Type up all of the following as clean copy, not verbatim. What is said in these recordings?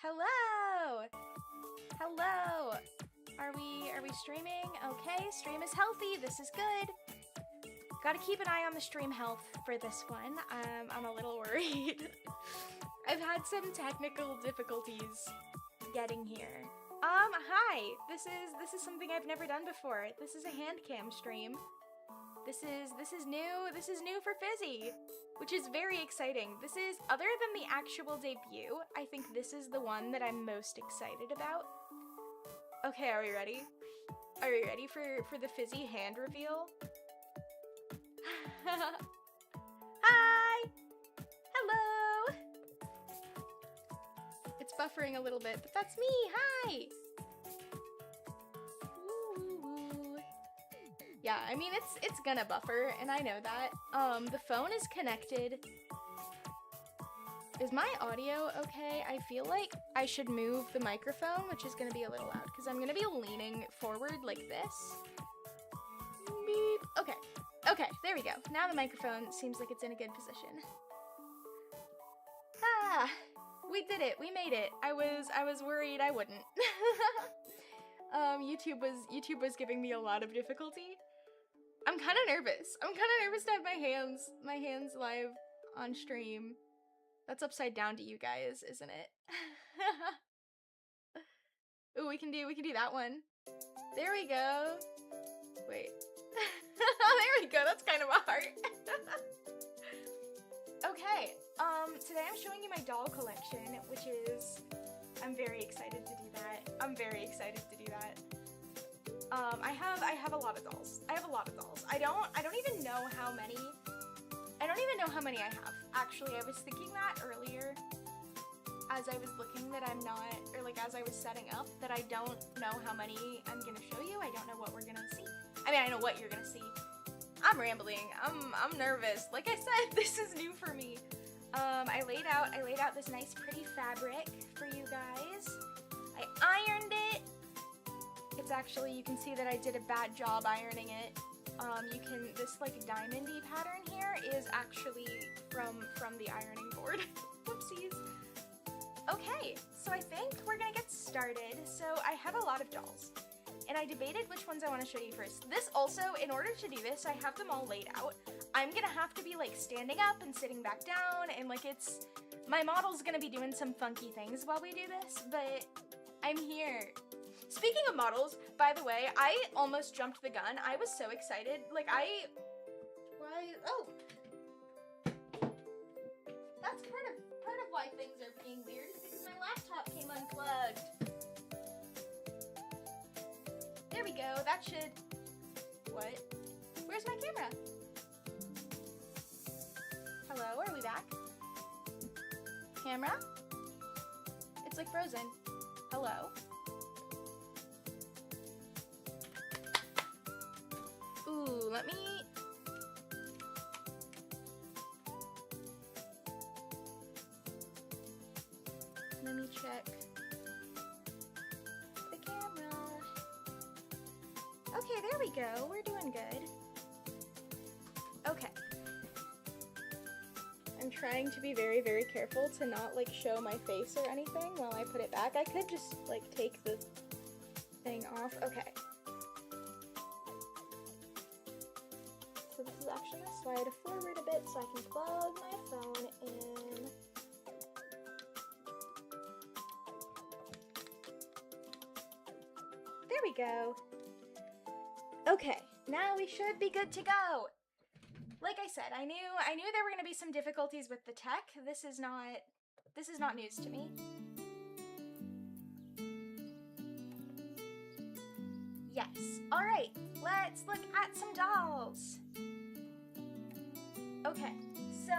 Hello! Hello! Are we streaming? Okay, stream is healthy. This is good. Gotta keep an eye on the stream health for this one. I'm a little worried. I've had some technical difficulties getting here. Hi! This is something I've never done before. This is a HANDCAM stream. This is new. This is new for Fizzy, which is very exciting. This is, other than the actual debut, I think this is the one that I'm most excited about. Okay, are we ready? Are we ready for the Fizzy hand reveal? Hi! Hello! It's buffering a little bit, but that's me. Hi! Yeah, I mean, it's gonna buffer, and I know that. The phone is connected. Is my audio okay? I feel like I should move the microphone, which is gonna be a little loud, because I'm gonna be leaning forward like this. Beep. Okay. Okay, there we go. Now the microphone seems like it's in a good position. Ah! We did it. We made it. I was worried I wouldn't. YouTube was giving me a lot of difficulty. I'm kind of nervous. I'm kind of nervous to have my hands live on stream. That's upside down to you guys, isn't it? Ooh, we can do that one. There we go. Wait. There we go. That's kind of a heart. Okay. Today I'm showing you my doll collection, which is, I'm very excited to do that. I'm very excited to do that. I have a lot of dolls. I have a lot of dolls. I don't even know how many. I don't even know how many I have. Actually, I was thinking that earlier as I was looking that I'm not, or like as I was setting up, that I don't know how many I'm gonna show you. I don't know what we're gonna see. I mean, I know what you're gonna see. I'm rambling. I'm nervous. Like I said, this is new for me. I laid out this nice pretty fabric for you guys. I ironed it. It's actually, you can see that I did a bad job ironing it. This like diamondy pattern here is actually from the ironing board. Whoopsies. Okay, so I think we're gonna get started. So I have a lot of dolls, and I debated which ones I want to show you first. This also, in order to do this, I have them all laid out. I'm gonna have to be like standing up and sitting back down, and like my model's gonna be doing some funky things while we do this, but I'm here. Speaking of models, by the way, I almost jumped the gun. I was so excited. Like, oh. That's part of why things are being weird, is because my laptop came unplugged. There we go. That should, what? Where's my camera? Hello, are we back? Camera? It's like frozen. Hello? Ooh, let me check the camera. Okay, there we go. We're doing good. Okay. I'm trying to be very, very careful to not like show my face or anything while I put it back. I could just like take the thing off. Okay. So this is actually gonna slide forward a bit so I can plug my phone in. There we go. Okay, now we should be good to go. Like I said, I knew there were gonna be some difficulties with the tech. This is not news to me. Yes. All right, let's look at some dolls. Okay, so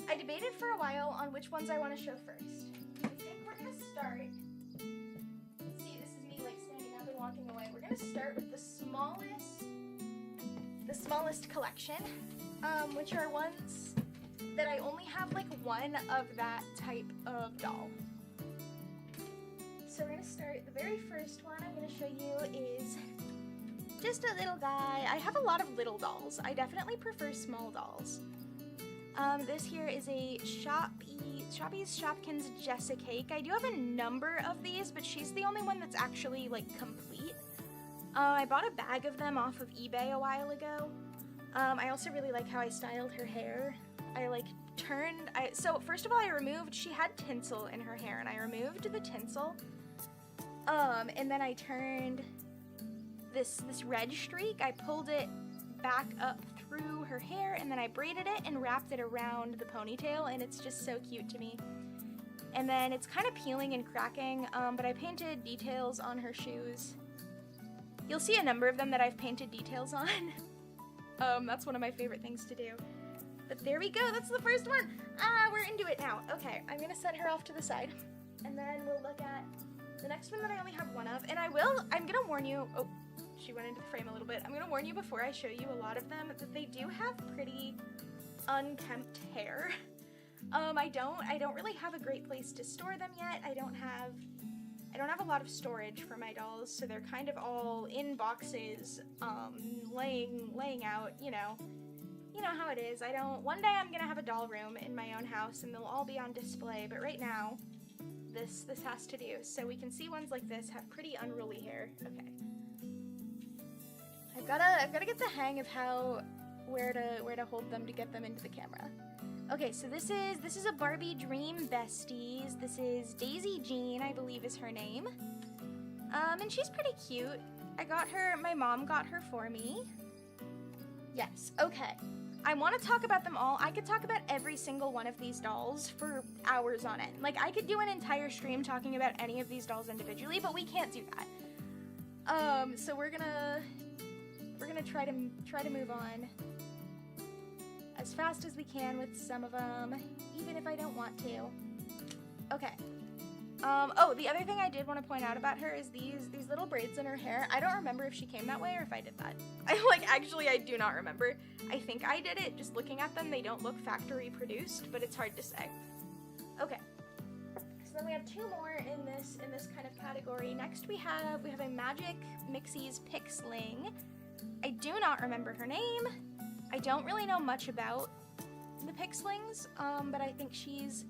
I debated for a while on which ones I want to show first. I think we're gonna start. See, this is me like standing up and walking away. We're gonna start with the smallest collection, which are ones that I only have like one of that type of doll. So we're gonna start, the very first one I'm gonna show you is just a little guy. I have a lot of little dolls. I definitely prefer small dolls. This here is a Shoppy's Shopkins Jessa cake. I do have a number of these, but she's the only one that's actually like complete. I bought a bag of them off of eBay a while ago. I also really like how I styled her hair. I like so first of all, she had tinsel in her hair, and I removed the tinsel. And then I turned this red streak, I pulled it back up through her hair, and then I braided it and wrapped it around the ponytail, and it's just so cute to me. And then it's kind of peeling and cracking, but I painted details on her shoes. You'll see a number of them that I've painted details on. That's one of my favorite things to do. But there we go, that's the first one. We're into it now. Okay, I'm gonna set her off to the side, and then we'll look at the next one that I only have one of. And I'm gonna warn you, oh, she went into the frame a little bit. I'm gonna warn you before I show you a lot of them that they do have pretty unkempt hair. I don't really have a great place to store them yet. I don't have a lot of storage for my dolls, so they're kind of all in boxes, laying out, you know how it is. One day I'm gonna have a doll room in my own house and they'll all be on display, but right now, this has to do. So we can see ones like this have pretty unruly hair. Okay. I've gotta get the hang of where to hold them to get them into the camera. Okay, so this is a Barbie Dream Besties. This is Daisy Jean, I believe is her name. And she's pretty cute. My mom got her for me. Yes, okay. I want to talk about them all. I could talk about every single one of these dolls for hours on end. Like, I could do an entire stream talking about any of these dolls individually, but we can't do that. So we're gonna try to move on as fast as we can with some of them, even if I don't want to. Okay. Oh, the other thing I did want to point out about her is these little braids in her hair. I don't remember if she came that way or if I did that. I do not remember. I think I did it. Just looking at them, they don't look factory produced, but it's hard to say. Okay. So then we have two more in this kind of category. Next we have a Magic Mixie's Pixling. I do not remember her name. I don't really know much about the Pixlings, but I think she's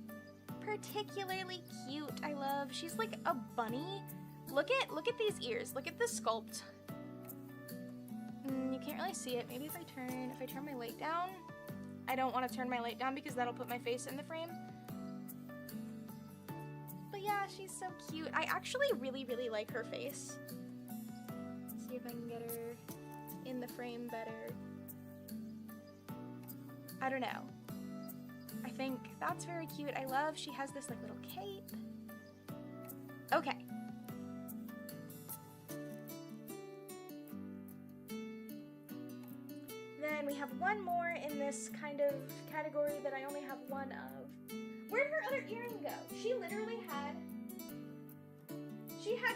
particularly cute. She's like a bunny. Look at these ears. Look at the sculpt. You can't really see it. Maybe if I turn my light down. I don't want to turn my light down because that'll put my face in the frame. But yeah, she's so cute. I actually really, really like her face. Let's see if I can get her in the frame better. I don't know. I think that's very cute. She has this like little cape. Okay. Then we have one more in this kind of category that I only have one of. Where'd her other earring go? She literally had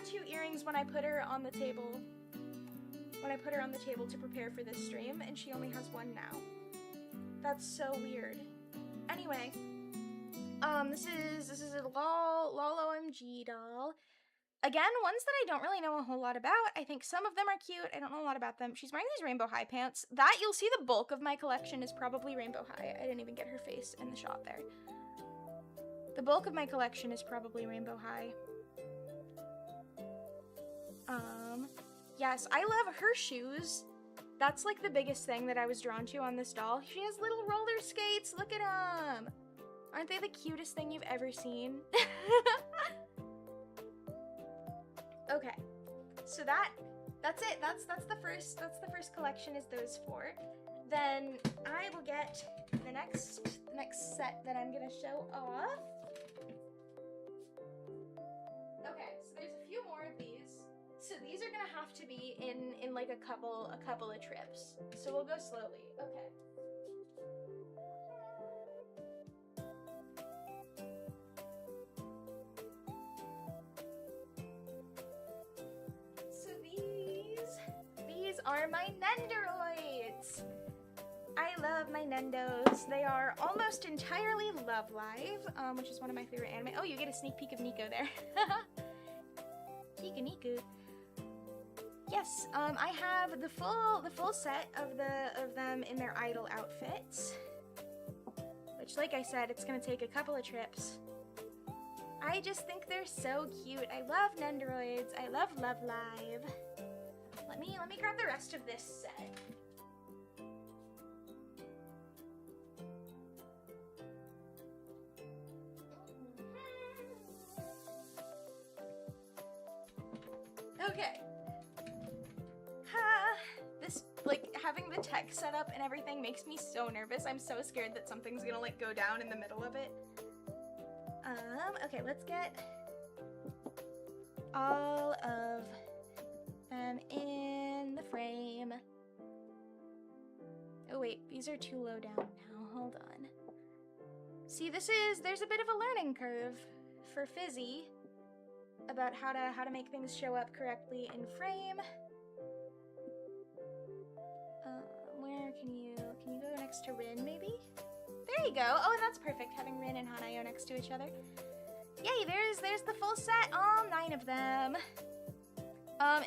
two earrings when I put her on the table. To prepare for this stream, and she only has one now. That's so weird. Anyway, this is a lol OMG doll. Again, ones that I don't really know a whole lot about. I think some of them are cute. I don't know a lot about them. She's wearing these rainbow high pants. That, you'll see the bulk of my collection is probably rainbow high. I didn't even get her face in the shot there. The bulk of my collection is probably rainbow high. Yes, I love her shoes. That's like the biggest thing that I was drawn to on this doll. She has little roller skates. Look at them. Aren't they the cutest thing you've ever seen? Okay, so that's it. That's the first collection is those four. Then I will get the next set that I'm gonna show off. Okay, so there's a few more of these. So these are gonna have to be in like a couple of trips. So we'll go slowly. Okay. So these are my Nendoroids. I love my Nendos. They are almost entirely Love Live, which is one of my favorite anime. Oh, you get a sneak peek of Nico there. Pika Niku. Yes, I have the full set of them in their idol outfits. which, like I said, it's gonna take a couple of trips. I just think they're so cute. I love Nendoroids. I love Love Live. Let me grab the rest of this set. Okay. This, like, having the tech set up and everything makes me so nervous. I'm so scared that something's gonna, like, go down in the middle of it. Okay, let's get all of them in the frame. Oh wait, these are too low down now. Hold on. See, there's a bit of a learning curve for Fizzy about how to make things show up correctly in frame. Where can you go next to Rin, maybe? There you go. Oh, and that's perfect, having Rin and Hanayo next to each other. Yay, there's the full set, all 9 of them.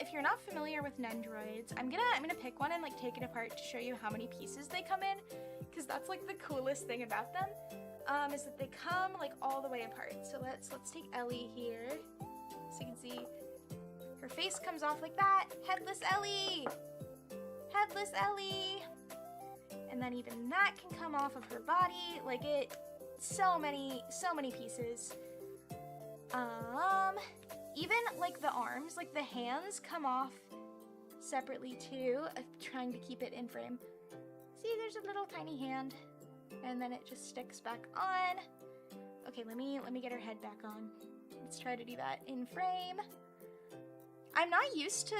If you're not familiar with Nendoroids, I'm gonna pick one and like take it apart to show you how many pieces they come in, because that's like the coolest thing about them, is that they come like all the way apart. So let's take Ellie here, so you can see her face comes off like that. Headless Ellie! Headless Ellie! And then even that can come off of her body, like it, so many pieces. Even like the arms, like the hands come off separately too, trying to keep it in frame. See, there's a little tiny hand, and then it just sticks back on. Okay, let me get her head back on. Let's try to do that in frame. I'm not used to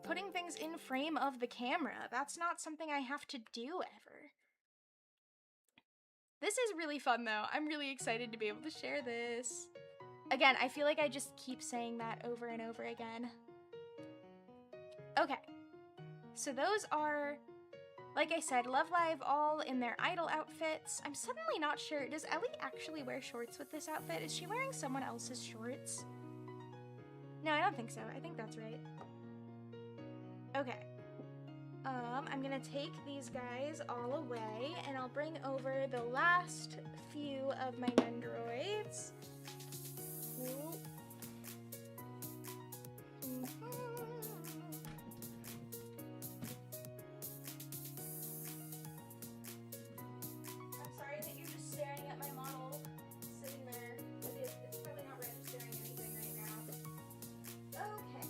putting things in frame of the camera. That's not something I have to do ever. This is really fun though. I'm really excited to be able to share this. Again, I feel like I just keep saying that over and over again. Okay, so those are, like I said, Love Live all in their idol outfits. I'm suddenly not sure, does Ellie actually wear shorts with this outfit? Is she wearing someone else's shorts? No, I don't think so. I think that's right. Okay. I'm gonna take these guys all away, and I'll bring over the last few of my Nendoroids. I'm sorry that you're just staring at my model sitting there. It's probably not registering anything right now. Okay.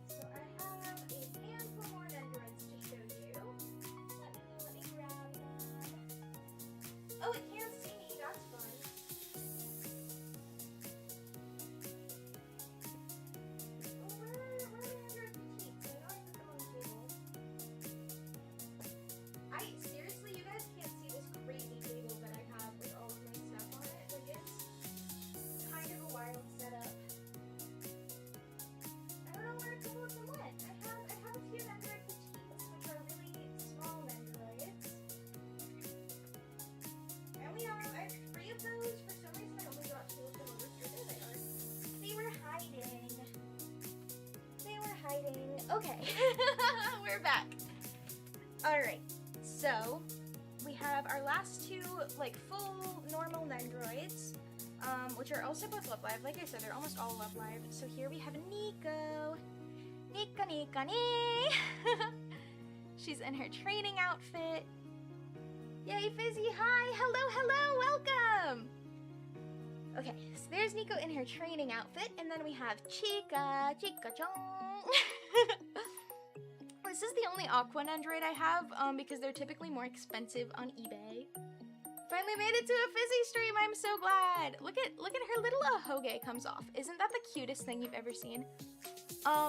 So I have a handful more Nendoroids to show you. Let me grab them. Oh, it can't see me. That's fun. Oh, where are my Nendoroid petites? I know I put them on the table. Seriously, you guys can't see this crazy table that I have with all of my stuff on it. Like, it's kind of a wild setup. I don't know where a couple of them went. I have a few Nendoroid petites, which are really small Nendoroids. I have 3 of those. For some reason, I only got 2 of them over here. There they are. They were hiding. They were hiding. Okay. We're back. Alright. So, we have our last 2, like, full normal Nendoroids, which are also both Love Live. Like I said, they're almost all Love Live. So here we have Nico. Nika. She's in her training outfit. Yay, Fizzy, hi! Hello, welcome! Okay, so there's Nico in her training outfit, and then we have Chica-chong. This is the only Aqua Nendoroid I have, because they're typically more expensive on eBay. Finally made it to a Fizzy stream, I'm so glad! Look at her little ahoge comes off. Isn't that the cutest thing you've ever seen?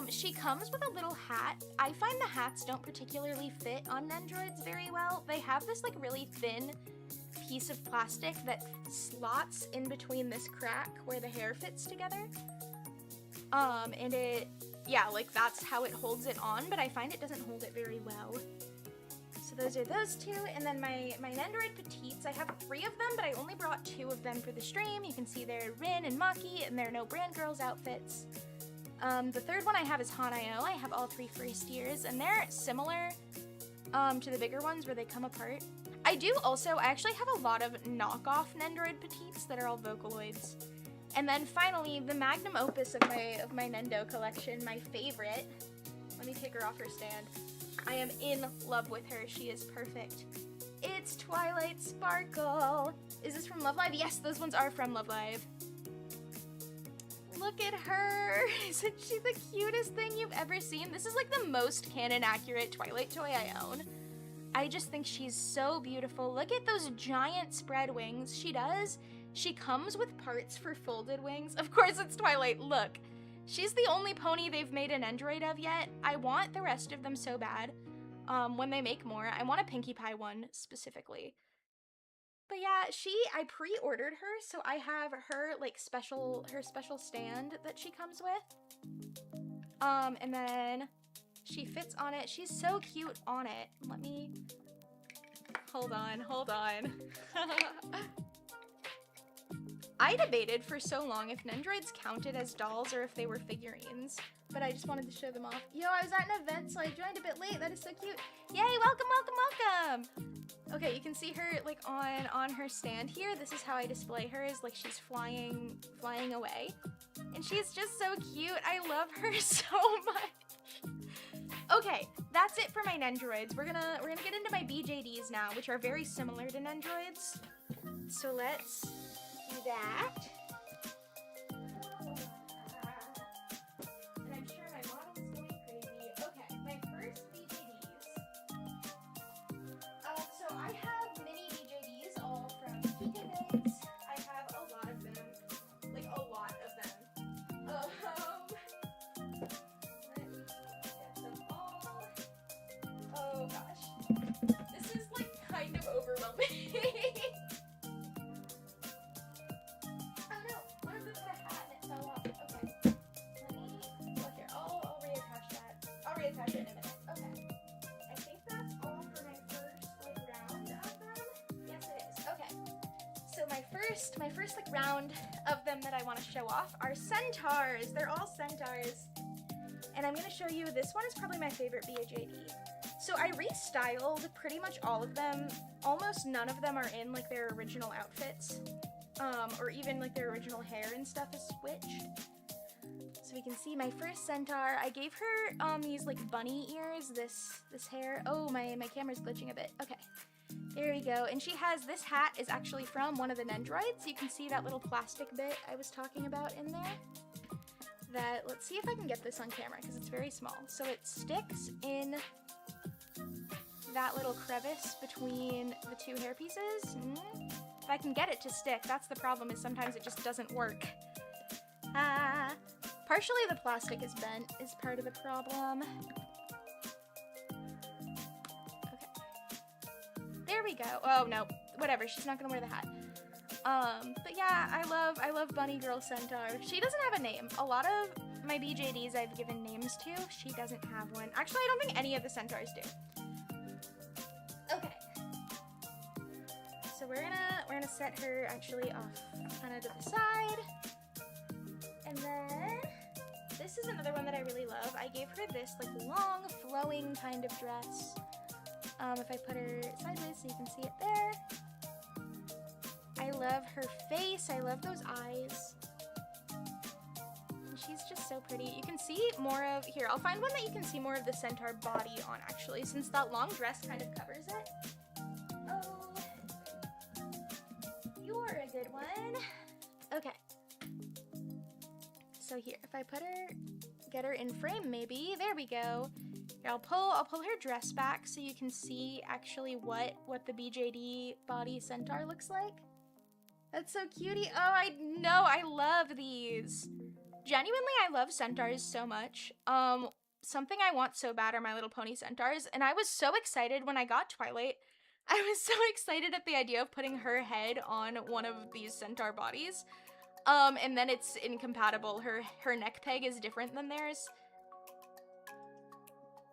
She comes with a little hat. I find the hats don't particularly fit on Nendoroids very well. They have this like really thin piece of plastic that slots in between this crack where the hair fits together. And yeah, like that's how it holds it on, but I find it doesn't hold it very well. So those are those 2, and then my Nendoroid petites, I have 3 of them, but I only brought 2 of them for the stream. You can see they're Rin and Maki, and they're no Brand Girls outfits. The third one I have is Hanayo. I have all 3 first years, and they're similar to the bigger ones where they come apart. I actually have a lot of knockoff Nendoroid Petites that are all Vocaloids. And then finally, the magnum opus of my Nendo collection, my favorite. Let me take her off her stand. I am in love with her. She is perfect. It's Twilight Sparkle. Is this from Love Live? Yes, those ones are from Love Live. Look at her. Isn't she the cutest thing you've ever seen? This is like the most canon accurate Twilight toy I own. I just think she's so beautiful. Look at those giant spread wings. She comes with parts for folded wings. Of course it's Twilight. Look. She's the only pony they've made an Android of yet. I want the rest of them so bad. When they make more, I want a Pinkie Pie one specifically. But yeah, I pre-ordered her, so I have her like her special stand that she comes with. And then she fits on it. She's so cute on it. Let me, hold on. I debated for so long if Nendoroids counted as dolls or if they were figurines, but I just wanted to show them off. Yo, I was at an event, so I joined a bit late. That is so cute. Yay, welcome. Okay, you can see her like on her stand here. This is how I display her, is like she's flying away. And she's just so cute. I love her so much. Okay, that's it for my Nendoroids. We're gonna get into my BJDs now, which are very similar to Nendoroids. So let's do that. And I'm sure my model's going crazy. Okay, my first BJDs. So I have mini BJDs all from Peekabits. I have a lot of them. Like a lot of them. Let me get them all. Oh gosh. This is like kind of overwhelming. Reattach it in a minute. Okay. I think that's all for my first like round of them. Yes, it is. Okay. So my first like round of them that I want to show off are centaurs. They're all centaurs. And I'm gonna show you, this one is probably my favorite BJD. So I restyled pretty much all of them. Almost none of them are in like their original outfits. Or even like their original hair and stuff is switched. So we can see my first centaur. I gave her these like bunny ears, this hair. Oh, my camera's glitching a bit. Okay, there we go. And she has, this hat is actually from one of the Nendoroids. You can see that little plastic bit I was talking about in there. Let's see if I can get this on camera because it's very small. So it sticks in that little crevice between the two hair pieces. If I can get it to stick, that's the problem, is sometimes it just doesn't work. Partially the plastic is bent is part of the problem. Okay. There we go. Oh no, whatever, she's not gonna wear the hat. But yeah, I love Bunny Girl Centaur. She doesn't have a name. A lot of my BJDs I've given names to, she doesn't have one. Actually, I don't think any of the centaurs do. Okay. So we're gonna set her actually off kind of to the side. And then this is another one that I really love. I gave her this like long flowing kind of dress. If I put her sideways so you can see it there. I love her face. I love those eyes. And she's just so pretty. You can see more of, here, I'll find one that you can see more of the centaur body on actually, since that long dress kind of covers it. Oh, you're a good one. Okay. So here, if I put her, get her in frame maybe, there we go. Here, I'll pull her dress back so you can see actually what the BJD body centaur looks like. That's so cutie. Oh, I know, I love these. Genuinely, I love centaurs so much. Something I want so bad are My Little Pony centaurs, and I was so excited when I got Twilight. I was so excited at the idea of putting her head on one of these centaur bodies. And then it's incompatible. Her neck peg is different than theirs.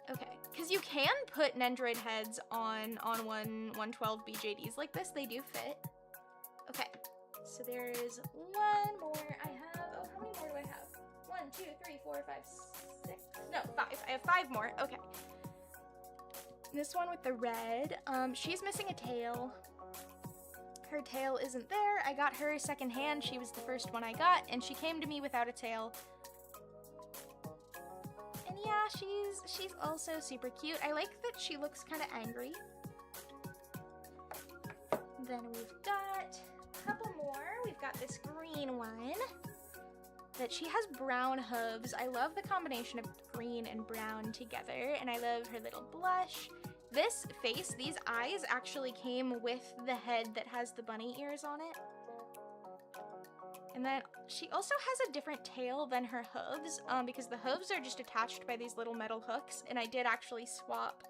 Okay, because you can put Nendoroid heads on 112 BJDs like this. They do fit. Okay, so there is one more. I have, oh, how many more do I have? 1, 2, 3, 4, 5, 6, no, 5. I have 5 more. Okay. This one with the red, she's missing a tail. Her tail isn't there. I got her secondhand. She was the first one I got, and she came to me without a tail. And yeah, she's also super cute. I like that she looks kind of angry. Then we've got a couple more. We've got this green one that she has brown hooves. I love the combination of green and brown together, and I love her little blush. This face, these eyes actually came with the head that has the bunny ears on it. And then she also has a different tail than her hooves, because the hooves are just attached by these little metal hooks, and I did actually swap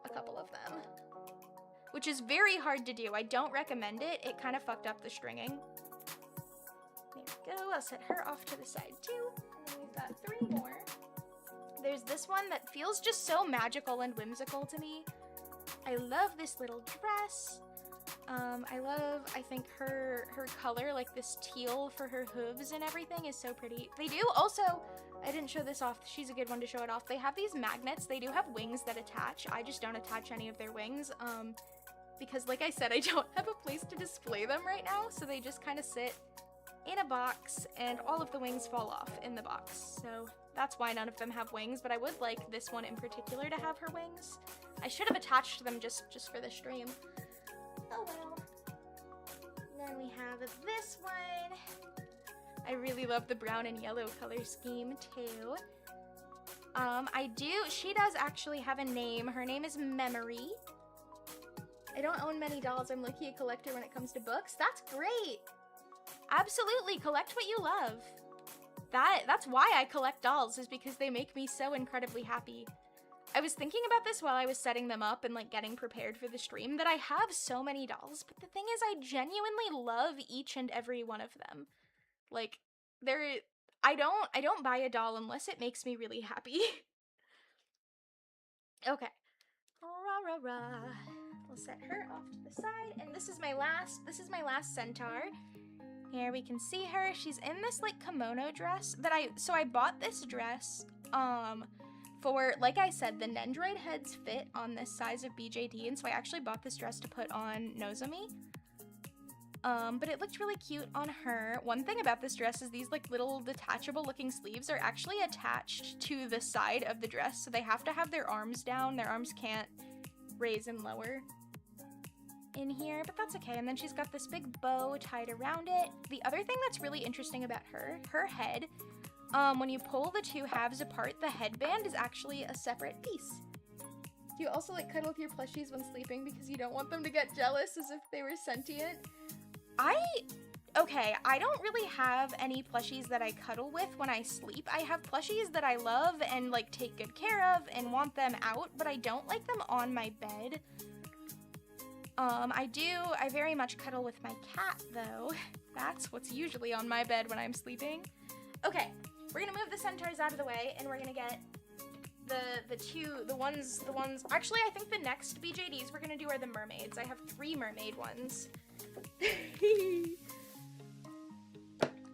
a couple of them, which is very hard to do. I don't recommend it. It kind of fucked up the stringing. There we go. I'll set her off to the side too. And then we've got 3 more. There's this one that feels just so magical and whimsical to me. I love this little dress. I think her color, like this teal for her hooves and everything, is so pretty. They do also, I didn't show this off, she's a good one to show it off. They have these magnets. They do have wings that attach. I just don't attach any of their wings, because like I said, I don't have a place to display them right now, so they just kind of sit in a box, and all of the wings fall off in the box. So that's why none of them have wings, but I would like this one in particular to have her wings. I should have attached them just for the stream. Oh well. Then we have this one. I really love the brown and yellow color scheme too. She does actually have a name. Her name is Memory. I don't own many dolls. I'm lucky a collector when it comes to books. That's great. Absolutely, collect what you love. That's why I collect dolls, is because they make me so incredibly happy. I was thinking about this while I was setting them up and like getting prepared for the stream, that I have so many dolls, but the thing is I genuinely love each and every one of them. Like, I don't buy a doll unless it makes me really happy. Okay. Rah, rah, rah. We'll set her off to the side, and this is my last centaur. Here we can see her. She's in this like kimono dress that I bought this dress for, like I said, the Nendroid heads fit on this size of BJD, and so I actually bought this dress to put on Nozomi. But it looked really cute on her. One thing about this dress is these like little detachable looking sleeves are actually attached to the side of the dress, so they have to have their arms down. Their arms can't raise and lower in here, but that's okay. And then she's got this big bow tied around it. The other thing that's really interesting about her head, when you pull the 2 halves apart, the headband is actually a separate piece. Do you also like cuddle with your plushies when sleeping because you don't want them to get jealous as if they were sentient? Okay, I don't really have any plushies that I cuddle with when I sleep. I have plushies that I love and like take good care of and want them out, but I don't like them on my bed. I very much cuddle with my cat though. That's what's usually on my bed when I'm sleeping. Okay, we're gonna move the centaurs out of the way, and we're gonna get the ones, actually I think the next BJDs we're gonna do are the mermaids. I have 3 mermaid ones.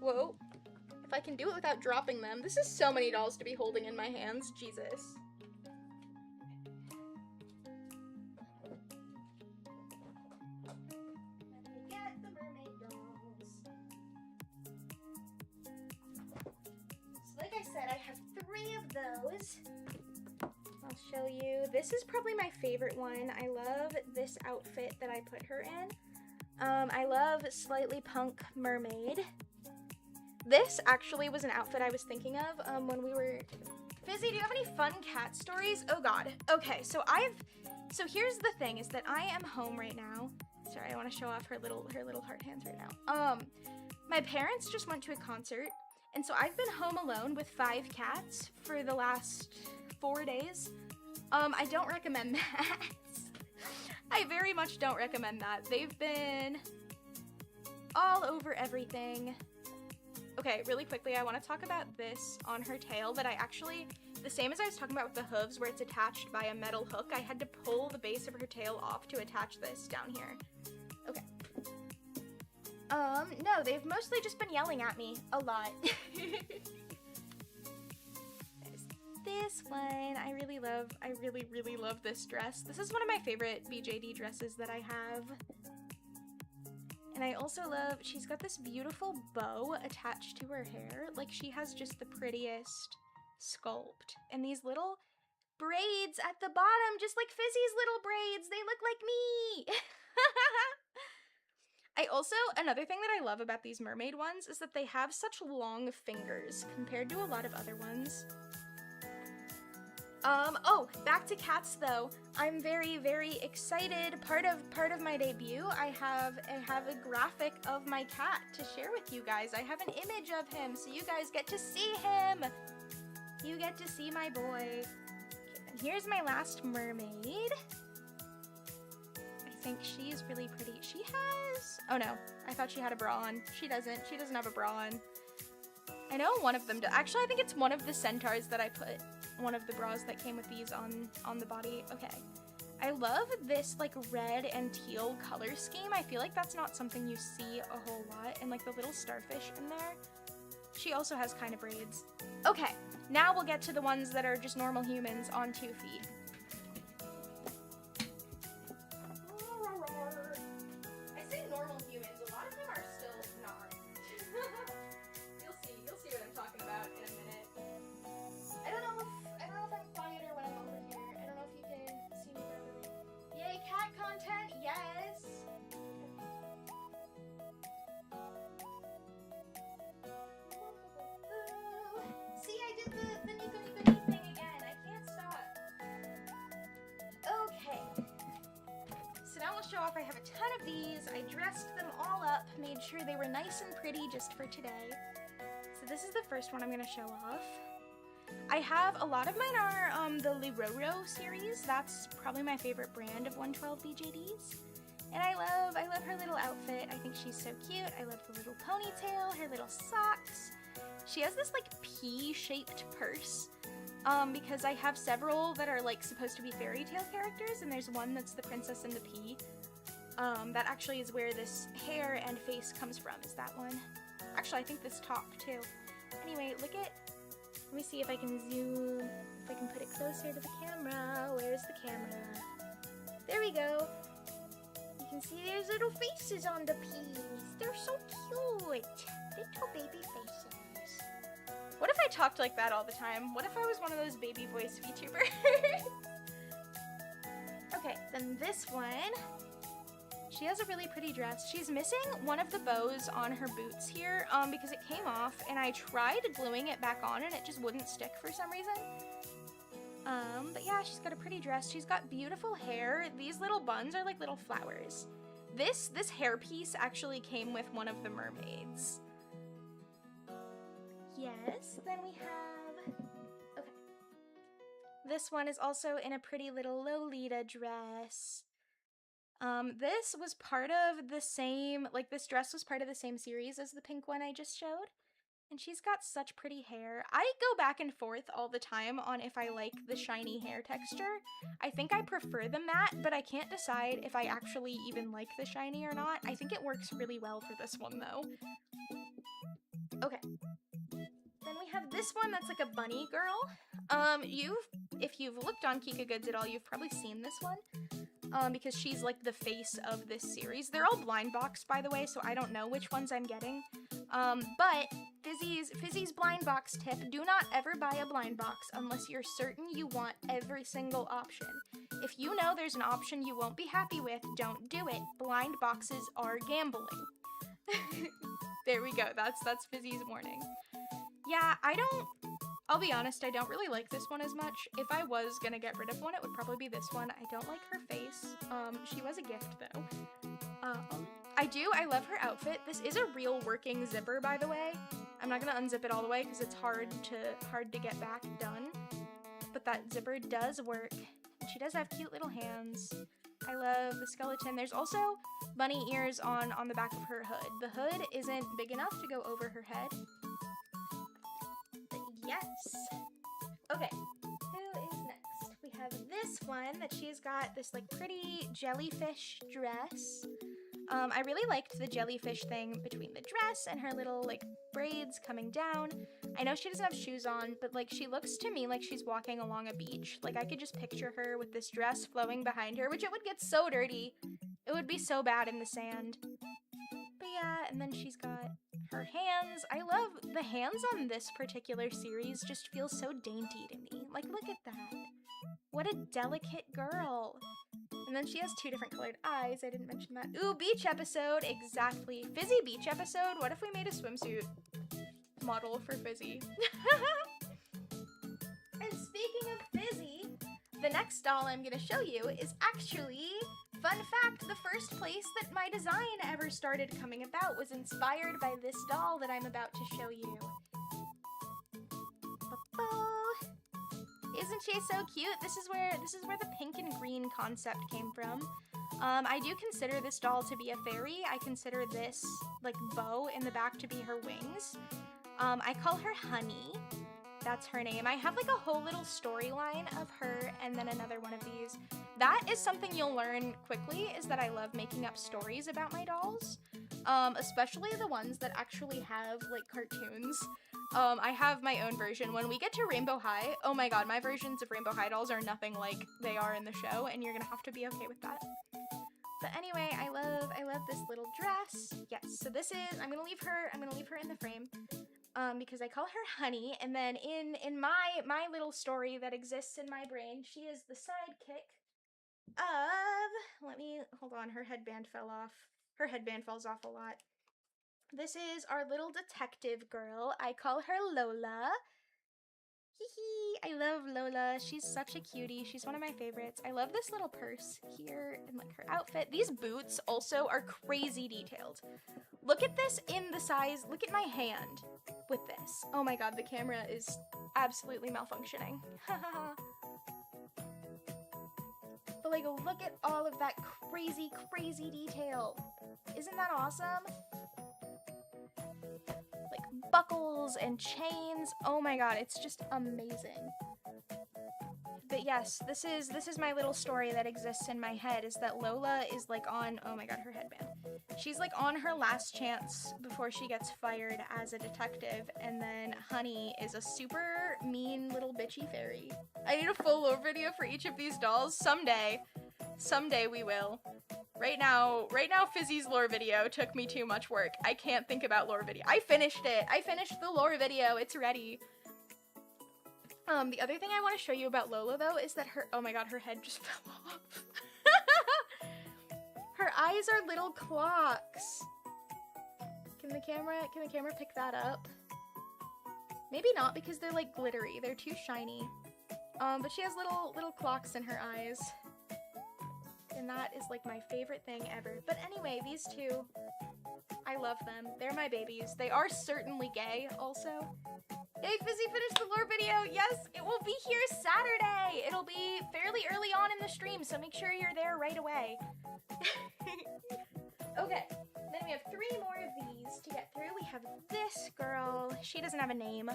Whoa. If I can do it without dropping them. This is so many dolls to be holding in my hands. Jesus. Get the mermaid dolls. So like I said, I have 3 of those. I'll show you. This is probably my favorite one. I love this outfit that I put her in. I love Slightly Punk Mermaid. This actually was an outfit I was thinking of when we were... Fizzy, do you have any fun cat stories? Oh god. Okay, so here's the thing, is that I am home right now. Sorry, I want to show off her little heart hands right now. My parents just went to a concert, and so I've been home alone with 5 cats for the last 4 days. I don't recommend that. I very much don't recommend that. They've been all over everything. Okay, really quickly, I want to talk about this on her tail that I actually, the same as I was talking about with the hooves where it's attached by a metal hook, I had to pull the base of her tail off to attach this down here. Okay. No, they've mostly just been yelling at me a lot. this one. I really love this dress. This is one of my favorite BJD dresses that I have. And I also love, she's got this beautiful bow attached to her hair. Like, she has just the prettiest sculpt. And these little braids at the bottom, just like Fizzy's little braids. They look like me. Another thing that I love about these mermaid ones is that they have such long fingers compared to a lot of other ones. Oh, back to cats though. I'm very, very excited. Part of my debut, I have a graphic of my cat to share with you guys. I have an image of him, so you guys get to see him. You get to see my boy. Okay, and here's my last mermaid. I think she's really pretty. She has, oh no, I thought she had a bra on. She doesn't have a bra on. I know one of them does. Actually, I think it's one of the centaurs that I put one of the bras that came with these on the body. Okay. I love this like red and teal color scheme. I feel like that's not something you see a whole lot. And like the little starfish in there. She also has kind of braids. Okay, now we'll get to the ones that are just normal humans on 2 feet. I say normal humans, a lot of them are still not. You'll see what I'm talking about in a minute. I don't know if I'm quieter when I'm over here. I don't know if you can see me properly. Yay, cat content, yes! See, I did the Nico Nico Nico thing again. I can't stop. Okay. So now we'll show off. I have a ton of these. I dressed them all up, made sure they were nice and pretty just for today. So this is the first one I'm going to show off. I have, a lot of mine are the Liroro series. That's probably my favorite brand of 112 BJDs. And I love her little outfit. I think she's so cute. I love the little ponytail, her little socks. She has this like pea-shaped purse because I have several that are like supposed to be fairy tale characters, and there's one that's the princess and the pea. That actually is where this hair and face comes from, is that one. Actually, I think this top too. Anyway, let me see if I can zoom, if I can put it closer to the camera. Where's the camera? There we go. You can see there's little faces on the peas. They're so cute. Little baby faces. What if I talked like that all the time? What if I was one of those baby voice VTubers? Okay, then this one. She has a really pretty dress. She's missing one of the bows on her boots here because it came off, and I tried gluing it back on and it just wouldn't stick for some reason. But yeah, she's got a pretty dress. She's got beautiful hair. These little buns are like little flowers. This hairpiece actually came with one of the mermaids. Yes, then we have, okay. This one is also in a pretty little Lolita dress. This was part of the same, like this dress was part of the same series as the pink one I just showed. And she's got such pretty hair. I go back and forth all the time on if I like the shiny hair texture. I think I prefer the matte, but I can't decide if I actually even like the shiny or not. I think it works really well for this one though. Okay. Then we have this one that's like a bunny girl. If you've looked on Kika Goods at all, you've probably seen this one. Because she's like the face of this series. They're all blind boxed, by the way, so I don't know which ones I'm getting. But Fizzy's blind box tip, do not ever buy a blind box unless you're certain you want every single option. If you know there's an option you won't be happy with, don't do it. Blind boxes are gambling. There we go, that's Fizzy's warning. Yeah, I'll be honest, I don't really like this one as much. If I was gonna get rid of one, it would probably be this one. I don't like her face. She was a gift though. I love her outfit. This is a real working zipper, by the way. I'm not gonna unzip it all the way because it's hard to get back done. But that zipper does work. She does have cute little hands. I love the skeleton. There's also bunny ears on the back of her hood. The hood isn't big enough to go over her head. Yes. Okay, who is next? We have this one that she's got this like pretty jellyfish dress. I really liked the jellyfish thing between the dress and her little, like, braids coming down. I know she doesn't have shoes on, but, like, she looks to me like she's walking along a beach. Like, I could just picture her with this dress flowing behind her, which it would get so dirty. It would be so bad in the sand. But yeah, and then she's got her hands. I love the hands on this particular series, just feel so dainty to me. Like, look at that. What a delicate girl. And then she has 2 different colored eyes. I didn't mention that. Ooh, beach episode. Exactly. Fizzy beach episode. What if we made a swimsuit model for Fizzy? And speaking of Fizzy, the next doll I'm going to show you is actually, fun fact, the first place that my design ever started coming about was inspired by this doll that I'm about to show you. Isn't she so cute? This is where the pink and green concept came from. I do consider this doll to be a fairy. I consider this, like, bow in the back to be her wings. I call her Honey. That's her name. I have, like, a whole little storyline of her and then another one of these. That is something you'll learn quickly, is that I love making up stories about my dolls. Especially the ones that actually have, like, cartoons. I have my own version. When we get to Rainbow High, oh my god, my versions of Rainbow High dolls are nothing like they are in the show, and you're gonna have to be okay with that. But anyway, I love this little dress. Yes, so this is, I'm gonna leave her in the frame, because I call her Honey, and then in my little story that exists in my brain, she is the sidekick of, hold on, her headband fell off. Her headband falls off a lot. This is our little detective girl. I call her Lola. Hee hee, I love Lola. She's such a cutie. She's one of my favorites. I love this little purse here and, like, her outfit. These boots also are crazy detailed. Look at this in the size. Look at my hand with this. Oh my god, the camera is absolutely malfunctioning. But, like, look at all of that crazy, crazy detail. Isn't that awesome? Like, buckles and chains. Oh my god, it's just amazing. But yes, this is my little story that exists in my head, is that Lola is, like, on, oh my god, her headband. She's, like, on her last chance before she gets fired as a detective, and then Honey is a super mean little bitchy fairy. I need a full lore video for each of these dolls. Someday we will. Right now, Fizzy's lore video took me too much work. I can't think about lore video. I finished it. I finished the lore video. It's ready. The other thing I want to show you about Lola, though, is that her, oh my god, her head just fell off. Her eyes are little clocks. Can the camera pick that up? Maybe not, because they're, like, glittery. They're too shiny. But she has little clocks in her eyes. And that is, like, my favorite thing ever. But anyway, these two, I love them. They're my babies. They are certainly gay, also. Yay, Fizzy finished the lore video! Yes, it will be here Saturday! It'll be fairly early on in the stream, so make sure you're there right away. Okay, then we have 3 more of these to get through. We have this girl. She doesn't have a name.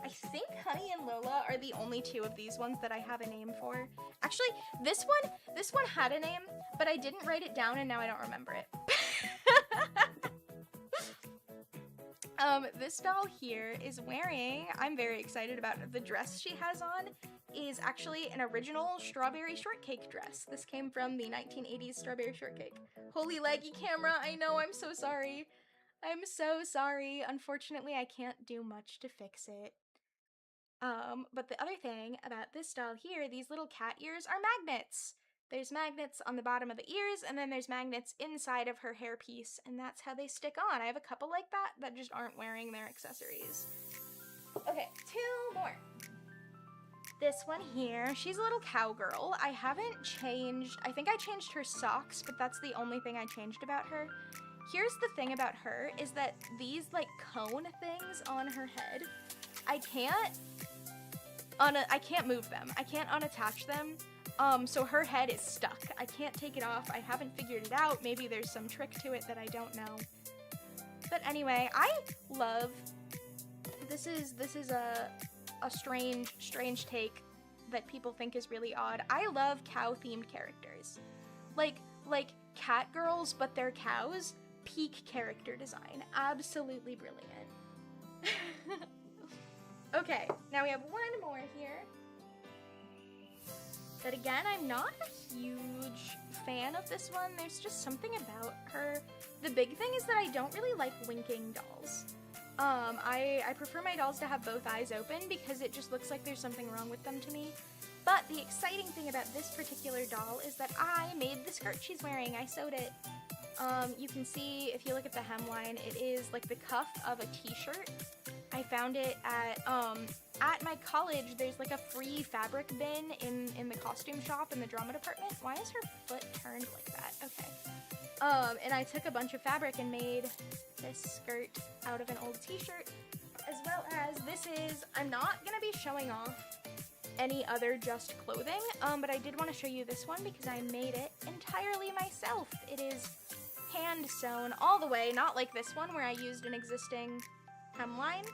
I think Honey and Lola are the only 2 of these ones that I have a name for. Actually, this one had a name, but I didn't write it down and now I don't remember it. This doll here is wearing, I'm very excited about it. The dress she has on is actually an original strawberry shortcake dress. This came from the 1980s strawberry shortcake. Holy laggy camera, I know, I'm so sorry. I'm so sorry. Unfortunately, I can't do much to fix it. But the other thing about this doll here, these little cat ears are magnets. There's magnets on the bottom of the ears, and then there's magnets inside of her hairpiece, and that's how they stick on. I have a couple like that just aren't wearing their accessories. Okay, 2 more. This one here, she's a little cowgirl. I haven't changed, I think I changed her socks, but that's the only thing I changed about her. Here's the thing about her, is that these, like, cone things on her head, I can't move them. I can't unattach them. So her head is stuck. I can't take it off. I haven't figured it out. Maybe there's some trick to it that I don't know. But anyway, I love, this is a strange take that people think is really odd. I love cow-themed characters. Like, like cat girls, but they're cows. Peak character design. Absolutely brilliant. Okay, now we have one more here. But again, I'm not a huge fan of this one. There's just something about her. The big thing is that I don't really like winking dolls. I prefer my dolls to have both eyes open because it just looks like there's something wrong with them to me. But the exciting thing about this particular doll is that I made the skirt she's wearing. I sewed it. You can see, if you look at the hemline, it is like the cuff of a t-shirt. I found it at my college. There's like a free fabric bin in the costume shop in the drama department. Why is her foot turned like that? Okay. And I took a bunch of fabric and made this skirt out of an old t-shirt, as well as this is, I'm not gonna be showing off any other just clothing, but I did want to show you this one because I made it entirely myself. It is hand sewn all the way, not like this one where I used an existing hemline,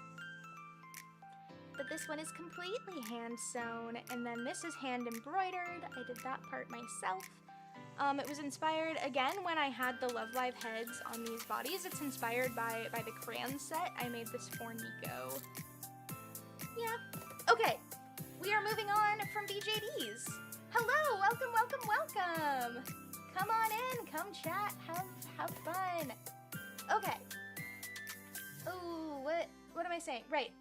but this one is completely hand sewn, and then this is hand embroidered. I did that part myself. It was inspired, again, when I had the Love Live heads on these bodies. It's inspired by the crayon set. I made this for Nico. Yeah. Okay, we are moving on from BJDs. Hello, welcome, welcome, welcome. Come on in, come chat, have fun. Okay. Oh, what am I saying? Right.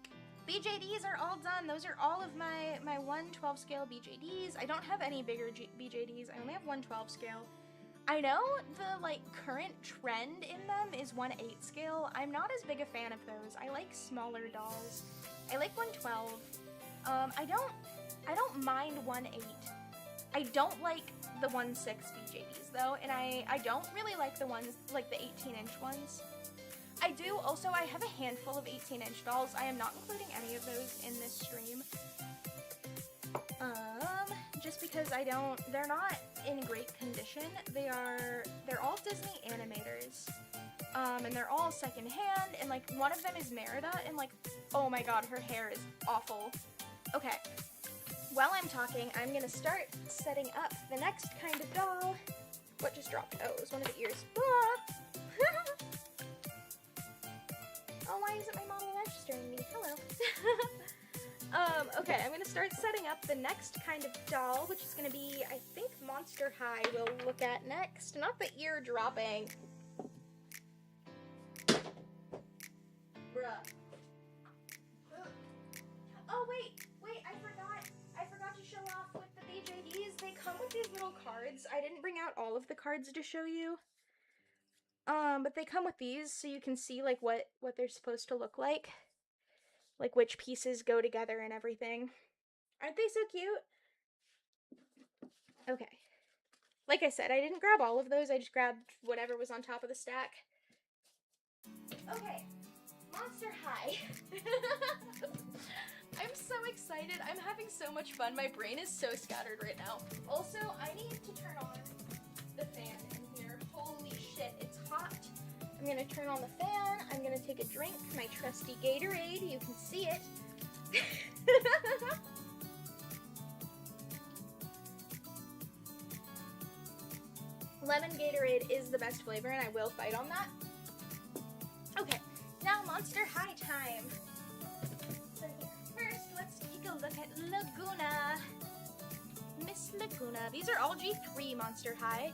BJDs are all done. Those are all of my 1/12 scale BJDs. I don't have any bigger BJDs. I only have 1/12 scale. I know the like current trend in them is 1/8 scale. I'm not as big a fan of those. I like smaller dolls. I like 1/12. I don't mind 1/8. I don't like the 1/6 BJDs though, and I don't really like the ones like the 18-inch ones. I have a handful of 18-inch dolls. I am not including any of those in this stream. Just because they're not in great condition. They're all Disney animators. And they're all secondhand, and like one of them is Merida, and like, oh my god, her hair is awful. Okay, while I'm talking, I'm gonna start setting up the next kind of doll. What just dropped? Oh, it was one of the ears. Ah! Oh, why isn't my model registering me? Hello. Okay, I'm gonna start setting up the next kind of doll, which is gonna be, I think, Monster High we'll look at next. Not the ear dropping. Bruh. Oh, wait, I forgot to show off with the BJDs. They come with these little cards. I didn't bring out all of the cards to show you. But they come with these so you can see like what they're supposed to look like which pieces go together and everything. Aren't they so cute? Okay. Like I said, I didn't grab all of those. I just grabbed whatever was on top of the stack. Okay. Monster High. I'm so excited. I'm having so much fun. My brain is so scattered right now. Also, I need to turn on the fan in here. Holy shit, it's hot. I'm gonna turn on the fan. I'm gonna take a drink. My trusty Gatorade. You can see it. Lemon Gatorade is the best flavor, and I will fight on that. Okay, now Monster High time. So first, let's take a look at Laguna. Miss Laguna. These are all G3 Monster High.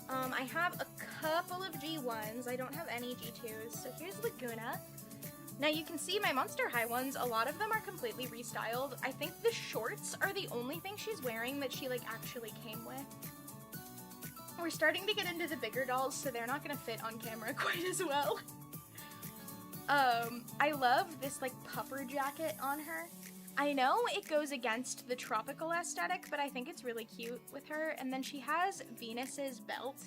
I have a couple of G1s. I don't have any G2s. So here's Laguna. Now you can see my Monster High ones, a lot of them are completely restyled. I think the shorts are the only thing she's wearing that she like actually came with. We're starting to get into the bigger dolls, so they're not gonna fit on camera quite as well. I love this like puffer jacket on her. I know it goes against the tropical aesthetic, but I think it's really cute with her. And then she has Venus's belt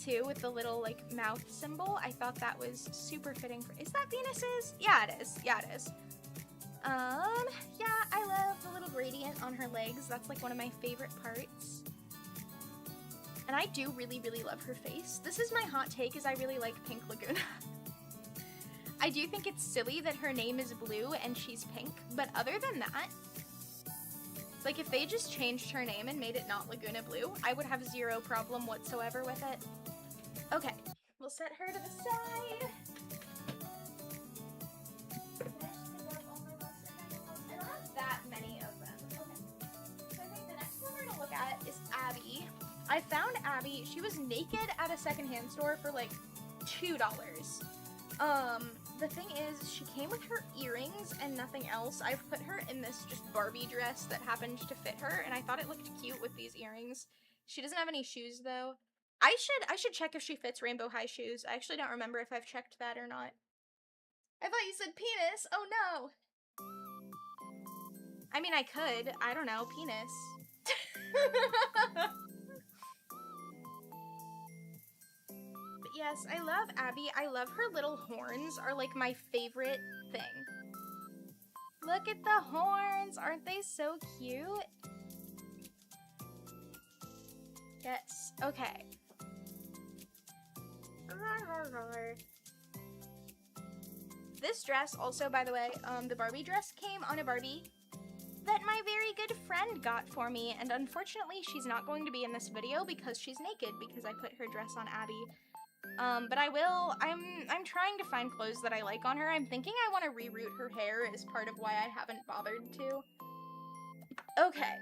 too, with the little like mouth symbol. I thought that was super fitting for, is that Venus's? Yeah, it is. Yeah, it is. Yeah, I love the little gradient on her legs. That's like one of my favorite parts. And I do really, really love her face. This is my hot take, is I really like Pink Laguna. I do think it's silly that her name is blue and she's pink, but other than that, Like, if they just changed her name and made it not Laguna Blue, I would have zero problem whatsoever with it. Okay, we'll set her to the side. I don't have that many of them. Okay. So I think the next one we're gonna look at is Abby. I found Abby. She was naked at a secondhand store for like $2. The thing is, she came with her earrings and nothing else. I've put her in this just Barbie dress that happened to fit her, and I thought it looked cute with these earrings. She doesn't have any shoes though. I should check if she fits rainbow high shoes. I actually don't remember if I've checked that or not. I thought you said penis. Oh no. I mean, I could. I don't know. Penis. But yes, I love Abby. I love her little horns are like my favorite thing. Look at the horns. Aren't they so cute? Yes. Okay. This dress also, by the way, the Barbie dress came on a Barbie that my very good friend got for me, and unfortunately she's not going to be in this video because she's naked because I put her dress on Abby. But I will, I'm trying to find clothes that I like on her. I'm thinking I want to reroute her hair as part of why I haven't bothered to. Okay.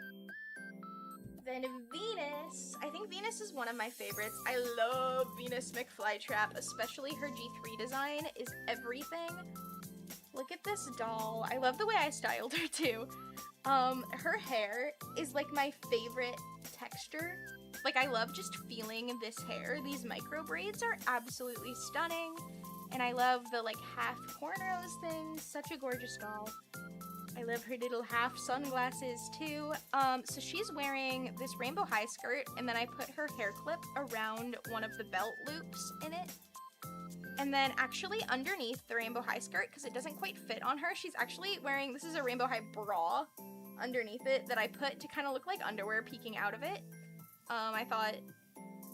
Then Venus. I think Venus is one of my favorites. I love Venus McFlytrap, especially her G3 design is everything. Look at this doll. I love the way I styled her too. Her hair is like my favorite texture. Like, I love just feeling this hair. These micro braids are absolutely stunning. And I love the like half cornrows thing. Such a gorgeous doll. I love her little half sunglasses too. So she's wearing this rainbow high skirt, and then I put her hair clip around one of the belt loops in it. And then actually underneath the rainbow high skirt, because it doesn't quite fit on her, she's actually wearing, this is a rainbow high bra underneath it that I put to kind of look like underwear peeking out of it. I thought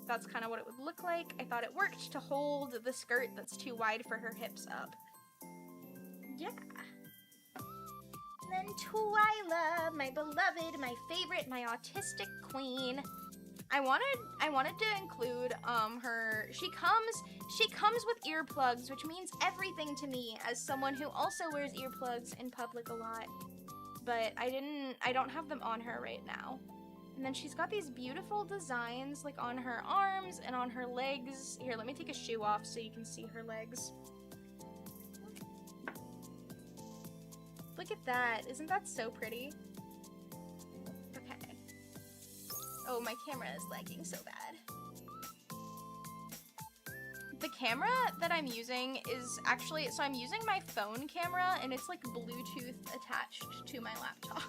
that's kind of what it would look like. I thought it worked to hold the skirt that's too wide for her hips up. Yeah. Then Twyla, my beloved, my favorite, my autistic queen. I wanted to include her. She comes with earplugs, which means everything to me as someone who also wears earplugs in public a lot. But I don't have them on her right now. And then she's got these beautiful designs like on her arms and on her legs. Here, let me take a shoe off so you can see her legs. Look at that. Isn't that so pretty? Okay. Oh, my camera is lagging so bad. The camera that I'm using is actually, so I'm using my phone camera and it's like Bluetooth attached to my laptop.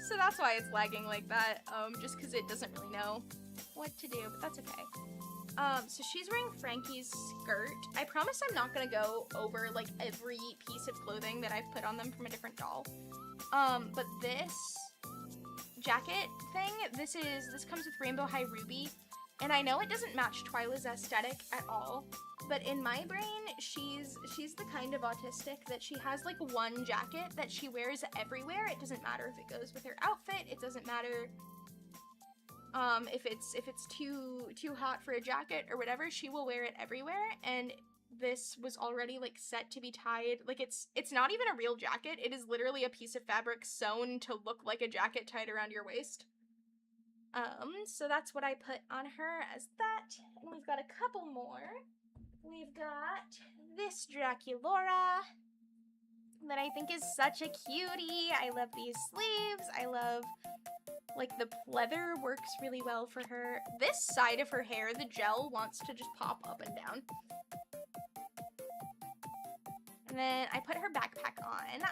So that's why it's lagging like that, just because it doesn't really know what to do, but that's okay. So she's wearing Frankie's skirt. I promise I'm not gonna go over like every piece of clothing that I've put on them from a different doll. But this jacket thing, this comes with Rainbow High Ruby, and I know it doesn't match Twyla's aesthetic at all, but in my brain, she's the kind of autistic that she has like one jacket that she wears everywhere. It doesn't matter if it goes with her outfit, it doesn't matter if it's too hot for a jacket or whatever, she will wear it everywhere. And this was already like set to be tied. Like it's not even a real jacket. It is literally a piece of fabric sewn to look like a jacket tied around your waist. So that's what I put on her as that. And we've got a couple more. We've got this Draculora that I think is such a cutie. I love these sleeves. I love, like, the pleather works really well for her. This side of her hair, the gel wants to just pop up and down. And then I put her backpack on.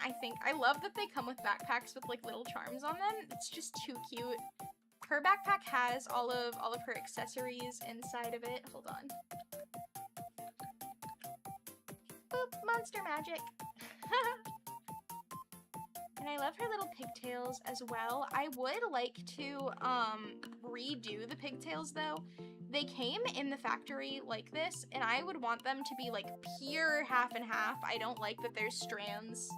I love that they come with backpacks with, like, little charms on them. It's just too cute. Her backpack has all of her accessories inside of it. Hold on. Boop, monster magic. And I love her little pigtails as well. I would like to redo the pigtails though. They came in the factory like this, and I would want them to be like pure half and half. I don't like that there's strands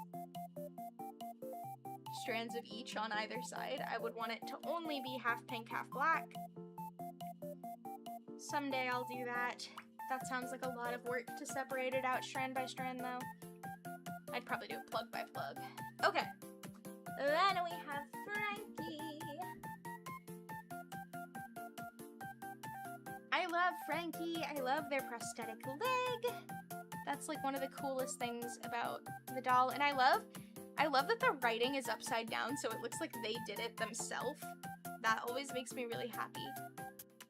strands of each on either side. I would want it to only be half pink, half black. Someday I'll do that. That sounds like a lot of work to separate it out strand by strand, though. I'd probably do it plug by plug. Okay. Then we have Frankie. I love Frankie. I love their prosthetic leg. That's like one of the coolest things about the doll. And I love that the writing is upside down, so it looks like they did it themselves. That always makes me really happy.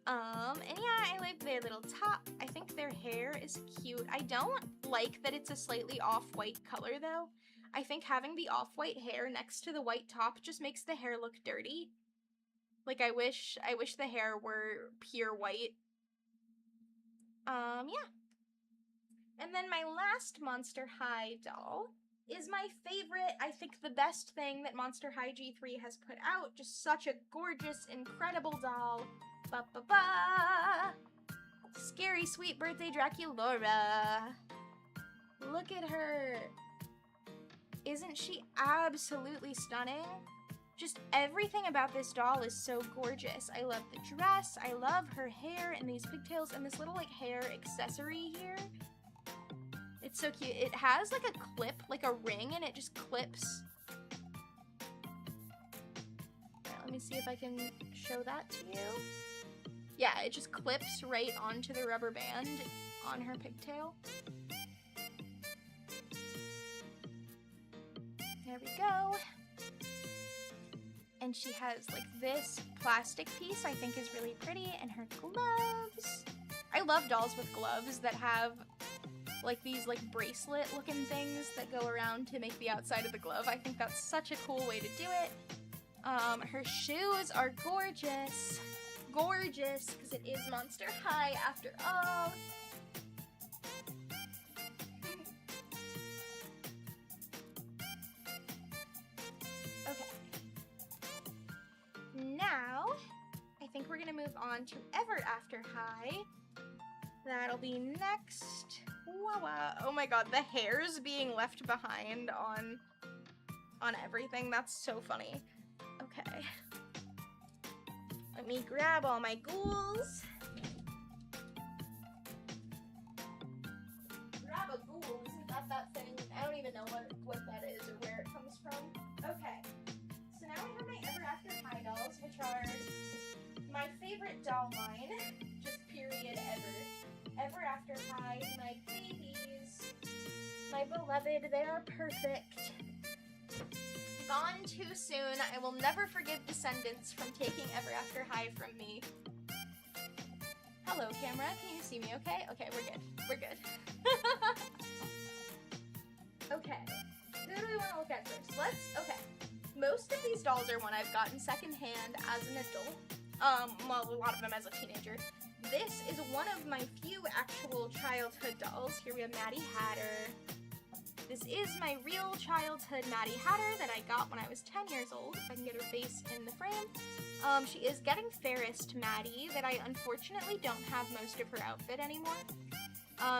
And yeah, I like their little top. I think their hair is cute. I don't like that it's a slightly off-white color, though. I think having the off-white hair next to the white top just makes the hair look dirty. Like, I wish the hair were pure white. Yeah. And then my last Monster High doll is my favorite, I think the best thing that Monster High G3 has put out. Just such a gorgeous, incredible doll. Ba-ba-ba! Scary Sweet Birthday Draculaura. Look at her. Isn't she absolutely stunning? Just everything about this doll is so gorgeous. I love the dress, I love her hair and these pigtails and this little like hair accessory here. It's so cute. It has like a clip, like a ring, and it just clips. Alright, let me see if I can show that to you. Yeah, it just clips right onto the rubber band on her pigtail. There we go. And she has like this plastic piece I think is really pretty, and her gloves. I love dolls with gloves that have like these like bracelet looking things that go around to make the outside of the glove. I think that's such a cool way to do it. Her shoes are gorgeous. Gorgeous, because it is Monster High after all. Okay. Now, I think we're gonna move on to Ever After High. That'll be next. Wow. Oh my god, the hairs being left behind on everything. That's so funny. Okay. Let me grab all my ghouls. Grab a ghoul, isn't that thing? I don't even know what that is or where it comes from. Okay. So now we have my Ever After High dolls, which are my favorite doll line. Just period ever. Ever After High, my babies. My beloved, they are perfect. Gone too soon. I will never forgive descendants from taking Ever After High from me. Hello, camera. Can you see me okay? Okay, we're good. We're good. Okay. Who do we want to look at first? Okay. Most of these dolls are one I've gotten secondhand as an adult. Well, a lot of them as a teenager. This is one of my few actual childhood dolls. Here we have Maddie Hatter. This is my real childhood Maddie Hatter that I got when I was 10 years old, if I can get her face in the frame. She is getting fairest Maddie, that I unfortunately don't have most of her outfit anymore.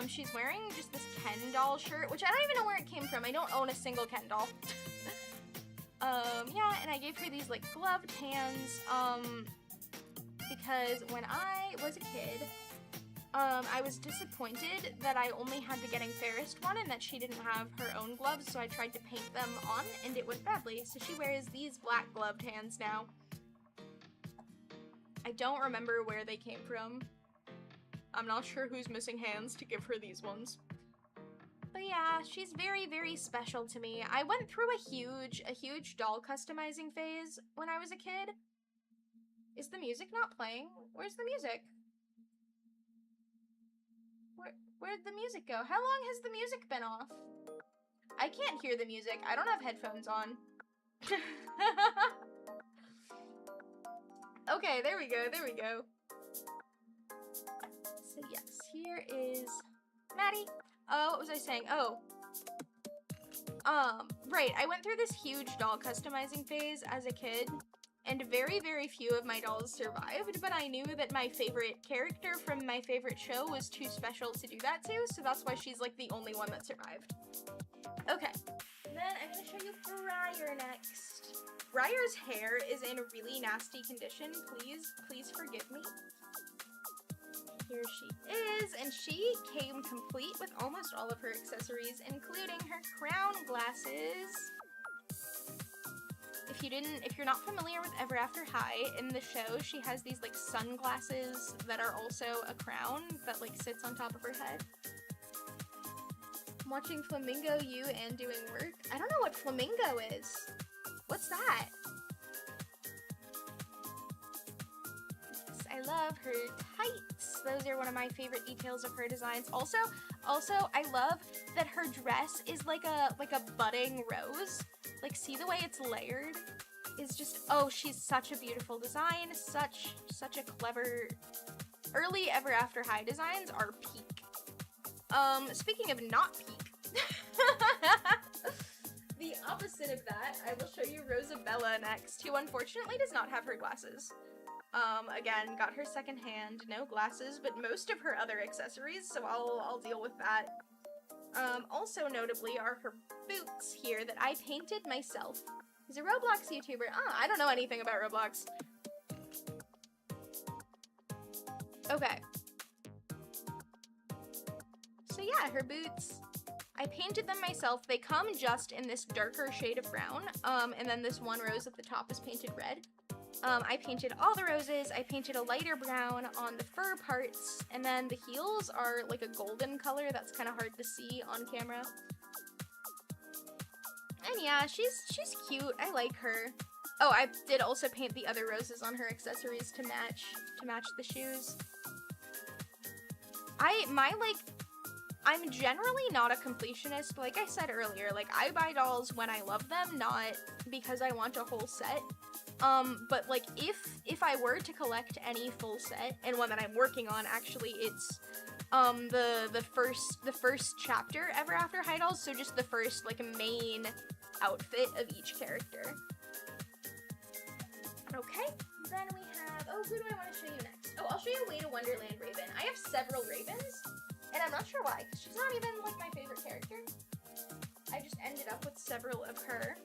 She's wearing just this Ken doll shirt, which I don't even know where it came from. I don't own a single Ken doll. Yeah, and I gave her these, like, gloved hands, because when I was a kid, I was disappointed that I only had the Getting Fairest one and that she didn't have her own gloves, so I tried to paint them on, and it went badly. So she wears these black gloved hands now. I don't remember where they came from. I'm not sure who's missing hands to give her these ones. But yeah, she's very, very special to me. I went through a huge doll customizing phase when I was a kid. Is the music not playing? Where's the music? Where'd the music go? How long has the music been off? I can't hear the music. I don't have headphones on. Okay, there we go, there we go. So yes, here is Maddie. What was I saying? Oh. Right, I went through this huge doll customizing phase as a kid, and very, very few of my dolls survived, but I knew that my favorite character from my favorite show was too special to do that to, so that's why she's like the only one that survived. Okay, Then I'm gonna show you Briar next. Briar's hair is in really nasty condition. Please forgive me. Here she is, and she came complete with almost all of her accessories, including her crown glasses. If you're not familiar with Ever After High, in the show, she has these like sunglasses that are also a crown that like sits on top of her head. I'm watching Flamingo You and doing work. I don't know what Flamingo is. What's that? Yes, I love her tights. Those are one of my favorite details of her designs. Also, I love that her dress is like a budding rose. Like, see the way it's layered? Is just, oh, she's such a beautiful design. Such a clever... Early Ever After High designs are peak. Speaking of not peak. The opposite of that, I will show you Rosabella next, who unfortunately does not have her glasses. Again, got her secondhand, no glasses, but most of her other accessories, so I'll deal with that. Also notably are her boots here that I painted myself. He's a Roblox YouTuber. I don't know anything about Roblox. Okay. So yeah, her boots. I painted them myself. They come just in this darker shade of brown, and then this one rose at the top is painted red. I painted all the roses. I painted a lighter brown on the fur parts, and then the heels are like a golden color that's kind of hard to see on camera. And yeah, she's cute. I like her. Oh, I did also paint the other roses on her accessories to match the shoes. I'm generally not a completionist. Like I said earlier, like I buy dolls when I love them, not because I want a whole set. But like if I were to collect any full set, and one that I'm working on, actually, it's the first chapter Ever After High dolls, so just the first like main outfit of each character. Okay, then we have, oh, who do I want to show you next? Oh, I'll show you Way to Wonderland Raven. I have several Ravens, and I'm not sure why, because she's not even like my favorite character. I just ended up with several of her.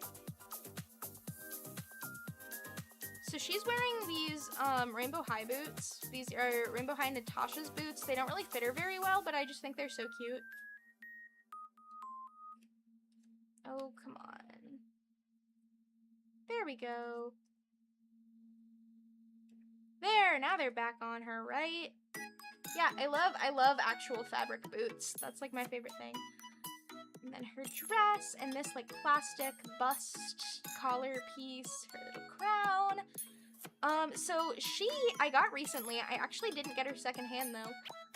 So she's wearing these Rainbow High boots. These are Rainbow High Natasha's boots. They don't really fit her very well, but I just think they're so cute. Oh, come on. There we go. There, now they're back on her, right? Yeah, I love actual fabric boots. That's like my favorite thing. And then her dress, and this like plastic bust collar piece, her little crown. So I got recently, I actually didn't get her secondhand though.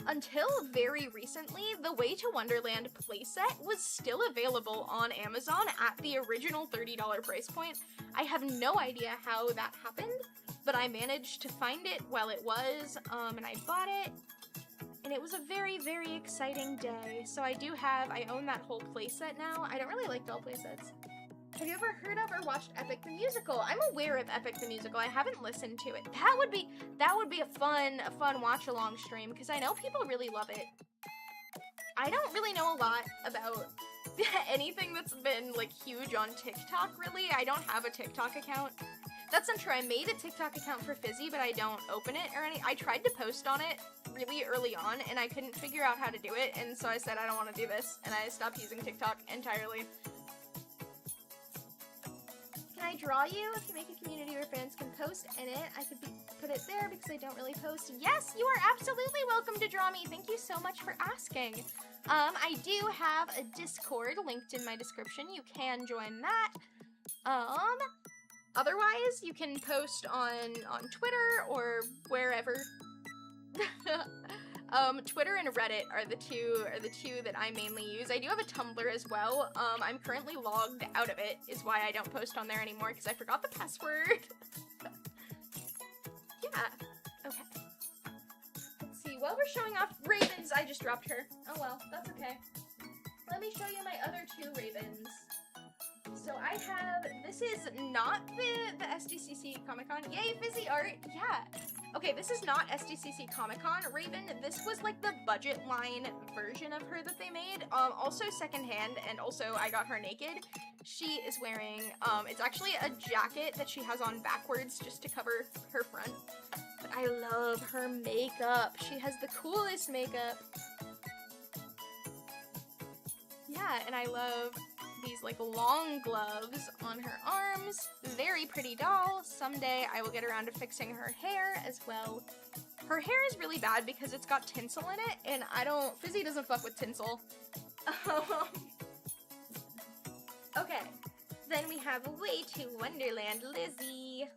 Until very recently, the Way to Wonderland playset was still available on Amazon at the original $30 price point. I have no idea how that happened, but I managed to find it while it was, and I bought it. And it was a very, very exciting day. So I own that whole playset now. I don't really like doll playsets. Have you ever heard of or watched Epic the Musical? I'm aware of Epic the Musical. I haven't listened to it. That would be a fun watch along stream, because I know people really love it. I don't really know a lot about anything that's been like huge on TikTok, really. I don't have a TikTok account. That's not true. I made a TikTok account for Fizzy, but I don't open it or any. I tried to post on it really early on, and I couldn't figure out how to do it, and so I said I don't want to do this, and I stopped using TikTok entirely. Can I draw you? If you make a community where fans can post in it, I could put it there because I don't really post. Yes, you are absolutely welcome to draw me. Thank you so much for asking. I do have a Discord linked in my description. You can join that. Otherwise, you can post on Twitter or wherever. Twitter and Reddit are the two that I mainly use. I do have a Tumblr as well. I'm currently logged out of it, is why I don't post on there anymore, because I forgot the password. Yeah. Okay. Let's see. While we're showing off Ravens, I just dropped her. Oh well, that's okay. Let me show you my other two Ravens. So I have, this is not the SDCC Comic-Con. Yay, Fizzy art! Yeah. Okay, this is not SDCC Comic-Con Raven. This was like the budget line version of her that they made. Also secondhand, and also I got her naked. she is wearing, it's actually a jacket that she has on backwards just to cover her front. But I love her makeup. She has the coolest makeup. Yeah, and I love these like long gloves on her arms. Very pretty doll. Someday I will get around to fixing her hair as well. Her hair is really bad because it's got tinsel in it, and Fizzy doesn't fuck with tinsel. Okay, then we have Way to Wonderland Lizzie.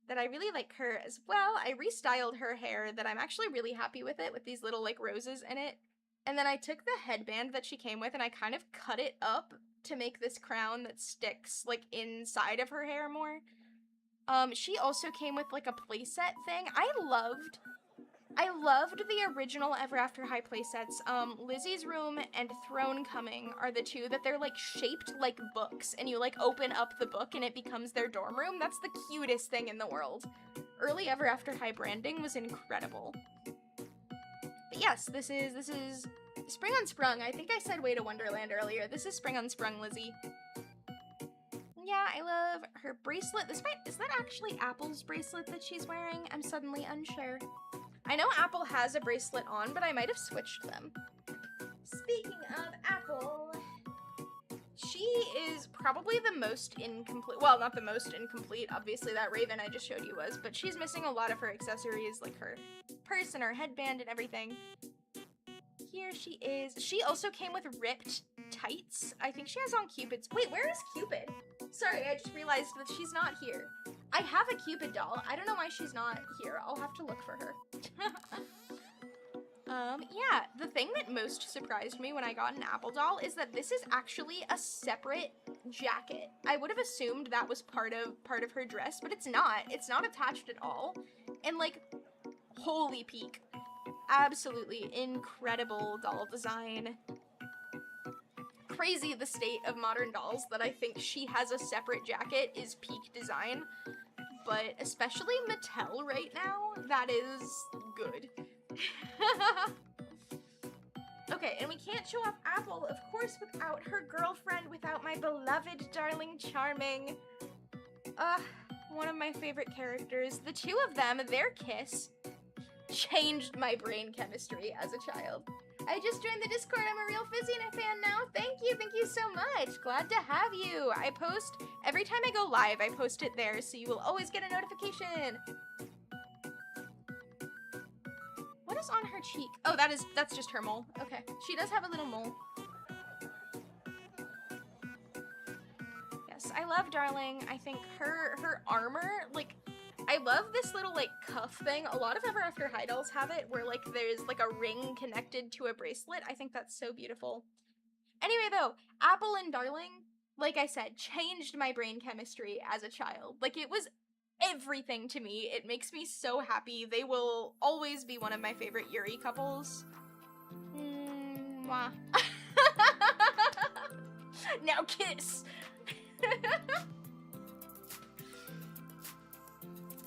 That I really like her as well. I restyled her hair that I'm actually really happy with it, with these little like roses in it. And then I took the headband that she came with and I kind of cut it up to make this crown that sticks like inside of her hair more. She also came with like a playset thing. I loved the original Ever After High playsets. Lizzie's Room and Throne Coming are the two that they're like shaped like books and you like open up the book and it becomes their dorm room. That's the cutest thing in the world. Early Ever After High branding was incredible. But yes, this is Spring Unsprung. I think I said Way to Wonderland earlier. This is Spring Unsprung Lizzie. Yeah, I love her bracelet. Is that actually Apple's bracelet that she's wearing? I'm suddenly unsure. I know Apple has a bracelet on, but I might have switched them. Speaking of Apple, she is probably the most incomplete. Well, not the most incomplete. Obviously, that Raven I just showed you was, but she's missing a lot of her accessories, like her purse and her headband and everything. Here she is. She also came with ripped tights. I think she has on Cupid's. Wait, where is Cupid? Sorry, I just realized that she's not here. I have a Cupid doll. I don't know why she's not here. I'll have to look for her. Yeah, the thing that most surprised me when I got an Apple doll is that this is actually a separate jacket. I would have assumed that was part of her dress, but it's not. It's not attached at all. And like, holy peak. Absolutely incredible doll design. Crazy the state of modern dolls that I think she has a separate jacket is peak design. But especially Mattel right now, that is good. Okay, and we can't show off Apple, of course, without her girlfriend, without my beloved darling Charming. One of my favorite characters. The two of them, their kiss, changed my brain chemistry as a child. I just joined the Discord. I'm a real Fizzy fan now. Thank you so much. Glad to have you. I post, every time I go live, I post it there, so you will always get a notification. What is on her cheek? Oh, that's just her mole. Okay, she does have a little mole. Yes, I love Darling. I think her armor, like, I love this little, like, cuff thing. A lot of Ever After High dolls have it, where, like, there's, like, a ring connected to a bracelet. I think that's so beautiful. Anyway, though, Apple and Darling, like I said, changed my brain chemistry as a child. Like, it was everything to me. It makes me so happy. They will always be one of my favorite Yuri couples. Mwah. Now kiss!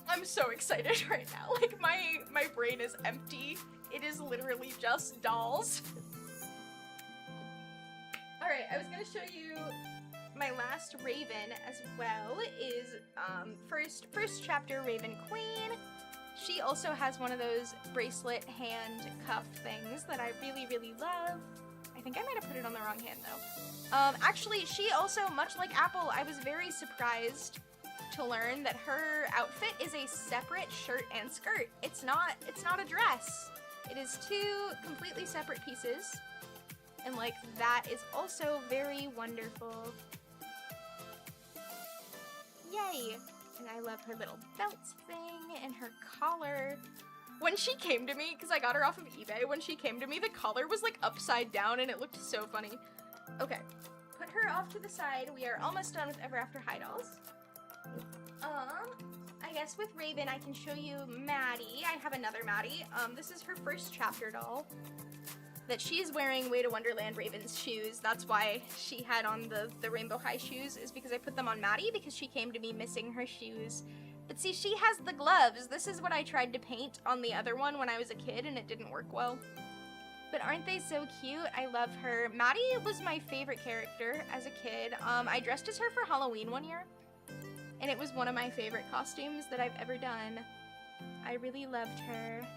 I'm so excited right now. Like, my brain is empty. It is literally just dolls. Alright, I was gonna show you my last Raven as well. Is first chapter Raven Queen. She also has one of those bracelet hand cuff things that I really love. I think I might have put it on the wrong hand though. Actually, she also, much like Apple, I was very surprised to learn that her outfit is a separate shirt and skirt. It's not a dress. It is two completely separate pieces. And like, that is also very wonderful. Yay! And I love her little belt thing and her collar. When she came to me, because I got her off of eBay, when she came to me, the collar was like upside down and it looked so funny. Okay, put her off to the side. We are almost done with Ever After High dolls. I guess with Raven, I can show you Maddie. I have another Maddie. This is her first chapter doll that she's wearing Way to Wonderland Raven's shoes. That's why she had on the Rainbow High shoes, is because I put them on Maddie because she came to me missing her shoes. But see, she has the gloves. This is what I tried to paint on the other one when I was a kid and it didn't work well. But aren't they so cute? I love her. Maddie was my favorite character as a kid. I dressed as her for Halloween one year, and it was one of my favorite costumes that I've ever done. I really loved her.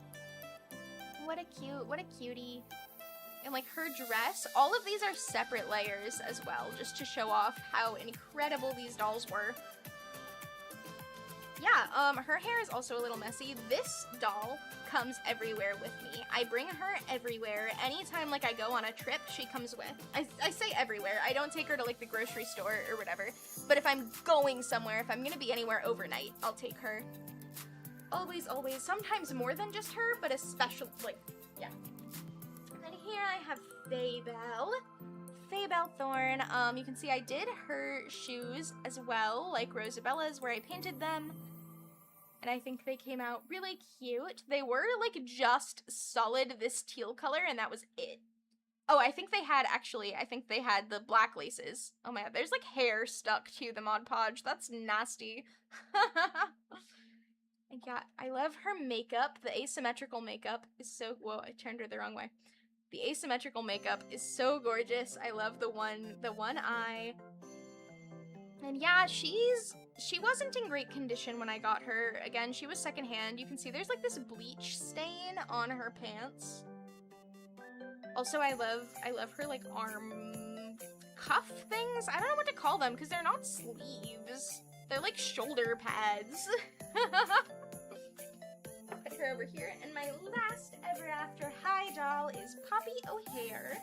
What a cutie. And like her dress, all of these are separate layers as well, just to show off how incredible these dolls were. Yeah, her hair is also a little messy. This doll comes everywhere with me. I bring her everywhere. Anytime like I go on a trip, she comes with. I say everywhere. I don't take her to like the grocery store or whatever. But if I'm going somewhere, if I'm gonna be anywhere overnight, I'll take her. Always, always. Sometimes more than just her, but especially, like, yeah. And then here I have Faybelle. Faybelle Thorn. You can see I did her shoes as well, like Rosabella's, where I painted them. And I think they came out really cute. They were, like, just solid this teal color, and that was it. Oh, I think they had the black laces. Oh my god, there's, like, hair stuck to the Mod Podge. That's nasty. Yeah, I love her makeup. The asymmetrical makeup is so... Whoa, I turned her the wrong way. The asymmetrical makeup is so gorgeous. I love the one eye. And yeah, she wasn't in great condition when I got her. Again, she was secondhand. You can see there's like this bleach stain on her pants. Also, I love her like arm cuff things. I don't know what to call them because they're not sleeves. They're like shoulder pads. Put her over here. And my last ever after high doll is Poppy O'Hare.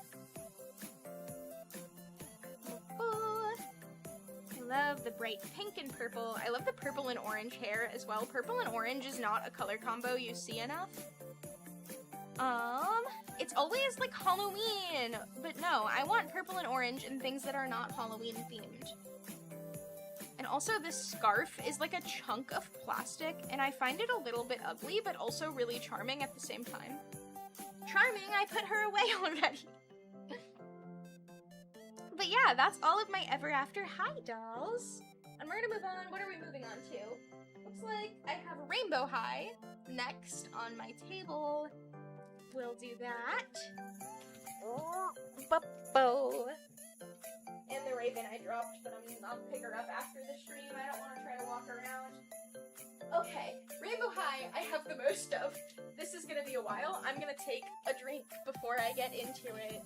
I love the bright pink and purple. I love the purple and orange hair as well. Purple and orange is not a color combo you see enough. It's always like Halloween, but no, I want purple and orange and things that are not Halloween themed. And also this scarf is like a chunk of plastic, and I find it a little bit ugly, but also really charming at the same time. Charming, I put her away already. But yeah, that's all of my Ever After High dolls. And we're gonna move on. What are we moving on to? Looks like I have Rainbow High next on my table. We'll do that. Buppo. And the Raven I dropped, but I'll pick her up after the stream. I don't want to try to walk around. Okay, Rainbow High I have the most of. This is gonna be a while. I'm gonna take a drink before I get into it.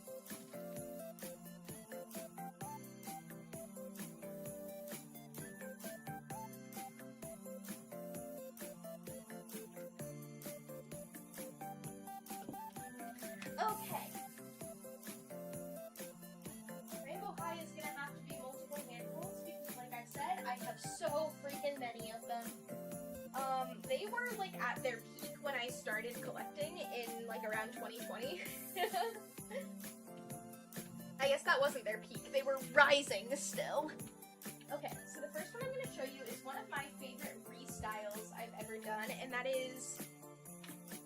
Okay. Rainbow High is gonna have to be multiple handfuls because, like I said, I have so freaking many of them. They were, like, at their peak when I started collecting in, like, around 2020. I guess that wasn't their peak. They were rising still. Okay, so the first one I'm gonna show you is one of my favorite restyles I've ever done, and that is...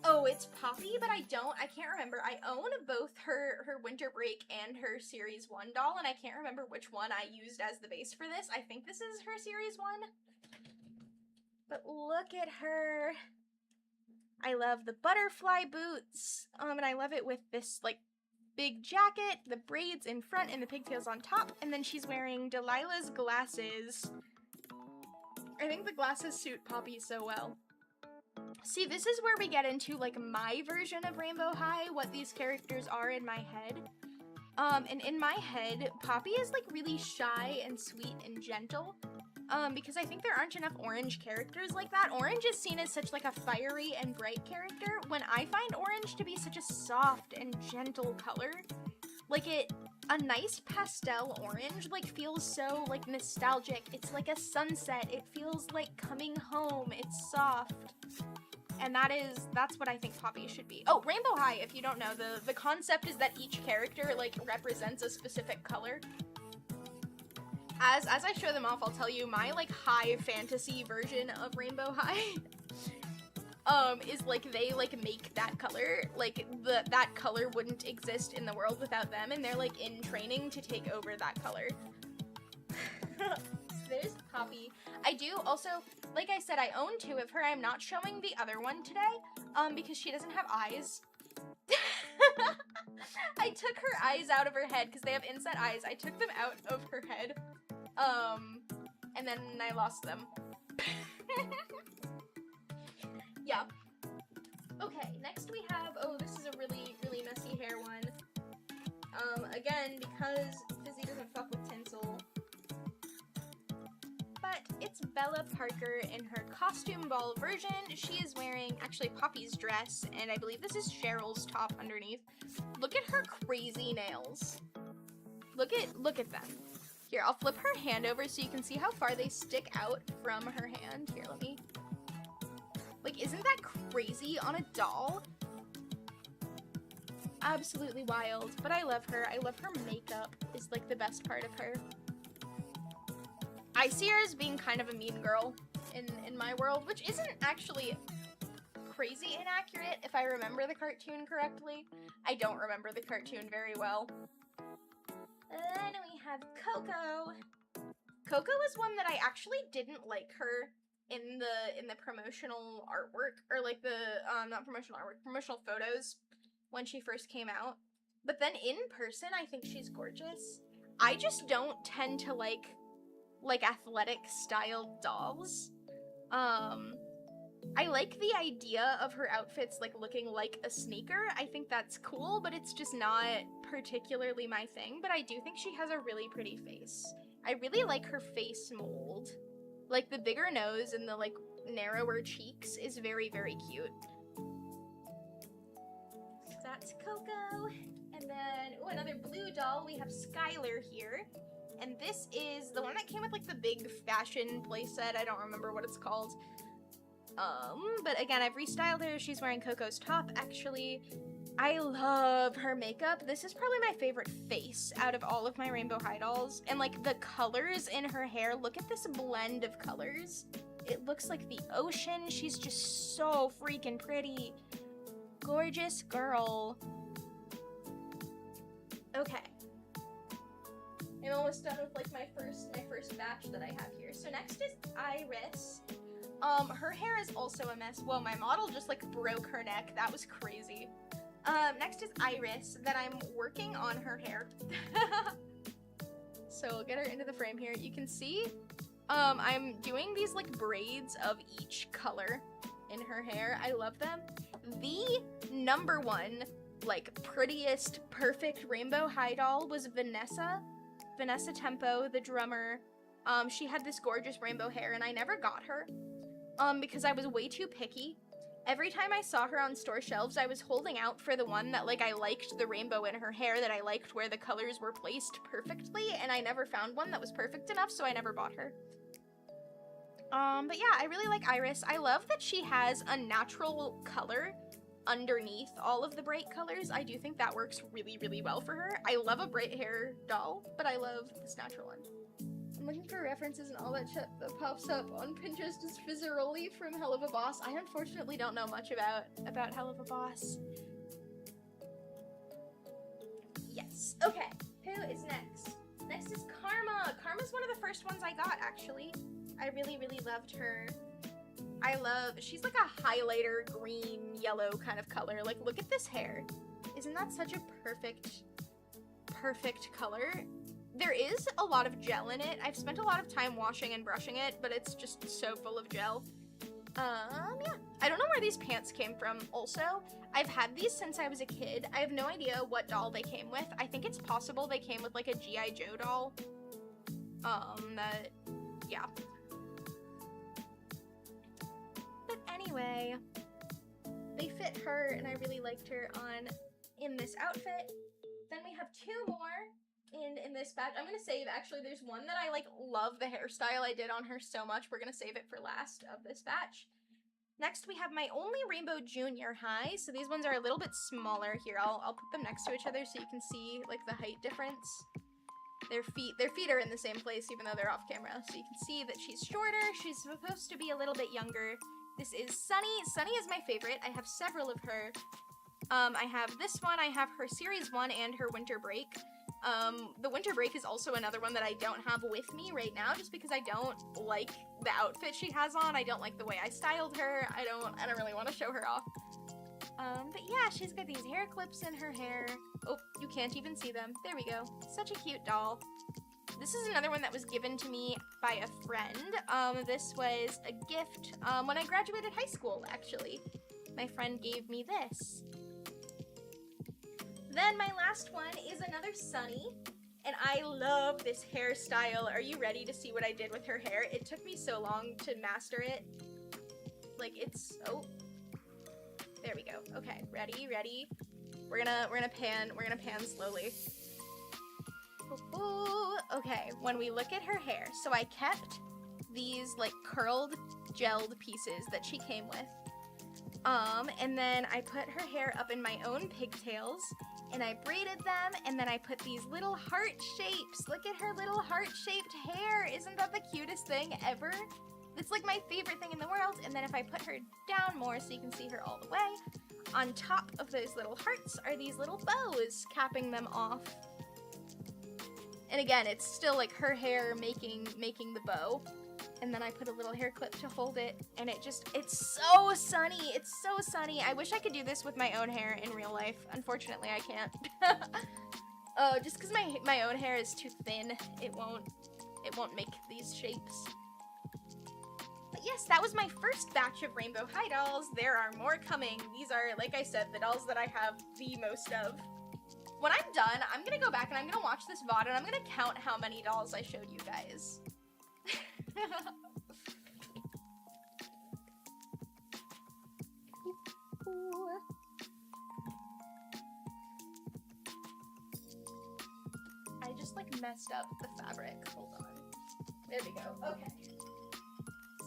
Oh, it's Poppy, but I can't remember. I own both her Winter Break and her Series 1 doll, and I can't remember which one I used as the base for this. I think this is her Series 1. But look at her. I love the butterfly boots, and I love it with this, like, big jacket, the braids in front, and the pigtails on top, and then she's wearing Delilah's glasses. I think the glasses suit Poppy so well. See, this is where we get into, like, my version of Rainbow High, what these characters are in my head. And in my head, Poppy is, like, really shy and sweet and gentle, because I think there aren't enough orange characters like that. Orange is seen as such, like, a fiery and bright character, when I find orange to be such a soft and gentle color. Like, a nice pastel orange, like, feels so, like, nostalgic. It's like a sunset. It feels like coming home. It's soft. And that's what I think Poppy should be. Oh, Rainbow High, if you don't know, the concept is that each character, like, represents a specific color. As I show them off, I'll tell you my, like, high fantasy version of Rainbow High is, like, they, like, make that color. Like, that color wouldn't exist in the world without them, and they're, like, in training to take over that color. So there's Poppy. I do also, like I said, I own 2 of her. I'm not showing the other one today, because she doesn't have eyes. I took her eyes out of her head because they have inset eyes. I took them out of her head, and then I lost them. Yeah. Okay, next we have, oh, this is a really, really messy hair one. Again, because Fizzy doesn't fuck with tinsel. But it's Bella Parker in her costume ball version. She is wearing, actually, Poppy's dress, and I believe this is Cheryl's top underneath. Look at her crazy nails. Look at them. Here, I'll flip her hand over so you can see how far they stick out from her hand. Here, let me... Like, isn't that crazy on a doll? Absolutely wild, but I love her. I love her makeup is, like, the best part of her. I see her as being kind of a mean girl in my world, which isn't actually crazy inaccurate if I remember the cartoon correctly. I don't remember the cartoon very well. Then we have Coco. Coco was one that I actually didn't like her in the promotional artwork, or like the not promotional artwork, promotional photos when she first came out. But then in person, I think she's gorgeous. I just don't tend to like athletic styled dolls. I like the idea of her outfits like looking like a sneaker. I think that's cool, but it's just not particularly my thing. But I do think she has a really pretty face. I really like her face mold. Like the bigger nose and the like narrower cheeks is very, very cute. That's Coco. And then, oh, another blue doll. We have Skylar here. And this is the one that came with like the big fashion playset. I don't remember what it's called. But again, I've restyled her. She's wearing Coco's top, actually. I love her makeup. This is probably my favorite face out of all of my Rainbow High dolls. And like the colors in her hair, look at this blend of colors. It looks like the ocean. She's just so freaking pretty. Gorgeous girl. Okay. I'm almost done with like my first batch that I have here. So next is Iris. Her hair is also a mess. Whoa, my model just like broke her neck. That was crazy. Next is Iris, that I'm working on her hair. So I'll get her into the frame here. You can see, I'm doing these like braids of each color in her hair. I love them. The number one, like prettiest, perfect Rainbow High doll was Vanessa Tempo, the drummer. She had this gorgeous rainbow hair and I never got her, because I was way too picky. Every time I saw her on store shelves, I was holding out for the one that, like, I liked the rainbow in her hair, that I liked where the colors were placed perfectly, and I never found one that was perfect enough, so I never bought her. But yeah, I really like Iris. I love that she has a natural color underneath all of the bright colors. I do think that works really, really well for her. I love a bright hair doll, but I love this natural one. I'm looking for references and all that shit that pops up on Pinterest is Fizzaroli from Hell of a Boss. I unfortunately don't know much about Hell of a Boss. Yes. Okay. Who is next? Next is Karma. Karma's one of the first ones I got, actually. I really, really loved her. She's like a highlighter, green, yellow kind of color. Like, look at this hair. Isn't that such a perfect color? There is a lot of gel in it. I've spent a lot of time washing and brushing it, but it's just so full of gel. Yeah. I don't know where these pants came from, also. I've had these since I was a kid. I have no idea what doll they came with. I think it's possible they came with, like, a G.I. Joe doll. Yeah. But anyway, they fit her, and I really liked her in this outfit. Then we have two more in this batch. I'm gonna save, actually, there's one that I, like, love the hairstyle I did on her so much. We're gonna save it for last of this batch. Next, we have my only Rainbow Junior High. So these ones are a little bit smaller. Here, I'll put them next to each other so you can see, like, the height difference. Their feet are in the same place, even though they're off camera. So you can see that she's shorter. She's supposed to be a little bit younger. This is Sunny. Sunny is my favorite. I have several of her. I have this one. I have her Series 1 and her Winter Break. The Winter Break is also another one that I don't have with me right now, just because I don't like the outfit she has on. I don't like the way I styled her. I don't really want to show her off. But yeah, she's got these hair clips in her hair. Oh, you can't even see them. There we go. Such a cute doll. This is another one that was given to me by a friend. This was a gift when I graduated high school, actually. My friend gave me this. Then my last one is another Sunny, and I love this hairstyle. Are you ready to see what I did with her hair? It took me so long to master it. Like, it's, oh, there we go. Okay, ready? We're gonna pan slowly. Ooh, okay, when we look at her hair, so I kept these like curled, gelled pieces that she came with. And then I put her hair up in my own pigtails, and I braided them, and then I put these little heart shapes. Look at her little heart-shaped hair. Isn't that the cutest thing ever? It's like my favorite thing in the world. And then if I put her down more so you can see her all the way, on top of those little hearts are these little bows capping them off. And again, it's still like her hair making the bow. And then I put a little hair clip to hold it, and it's so sunny. It's so sunny. I wish I could do this with my own hair in real life. Unfortunately, I can't. Just because my own hair is too thin, it won't make these shapes. But yes, that was my first batch of Rainbow High dolls. There are more coming. These are, like I said, the dolls that I have the most of. When I'm done, I'm gonna go back and I'm gonna watch this VOD and I'm gonna count how many dolls I showed you guys. I just like messed up the fabric. Hold on. There we go. Okay.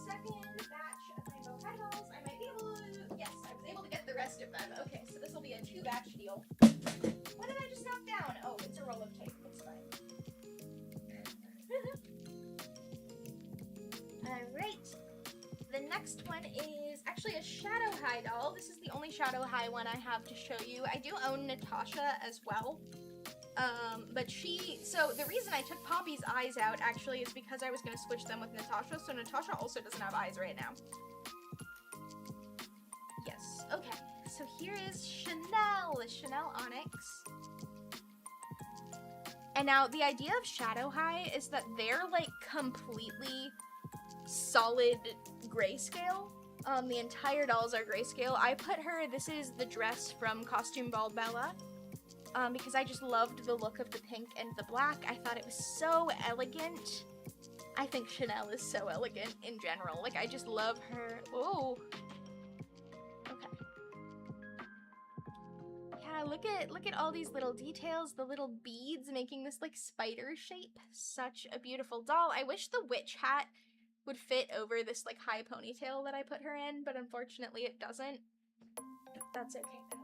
Second batch of Rainbow High dolls. I might be able to. Yes, I was able to get the rest of them. Okay, so this will be a 2-batch deal. What did I just knock down? Oh, it's a roll of tape. It's fine. Alright, the next one is actually a Shadow High doll. This is the only Shadow High one I have to show you. I do own Natasha as well, but so the reason I took Poppy's eyes out actually is because I was going to switch them with Natasha, so Natasha also doesn't have eyes right now. Yes, okay, so here is Chanel Onyx. And now the idea of Shadow High is that they're like completely solid grayscale. The entire dolls are grayscale. I put her, this is the dress from Costume Ball Bella, because I just loved the look of the pink and the black. I thought it was so elegant. I think Chanel is so elegant in general. Like, I just love her. Oh. Okay. Yeah, look at all these little details, the little beads making this like spider shape. Such a beautiful doll. I wish the witch hat would fit over this like high ponytail that I put her in, but unfortunately it doesn't. That's okay though.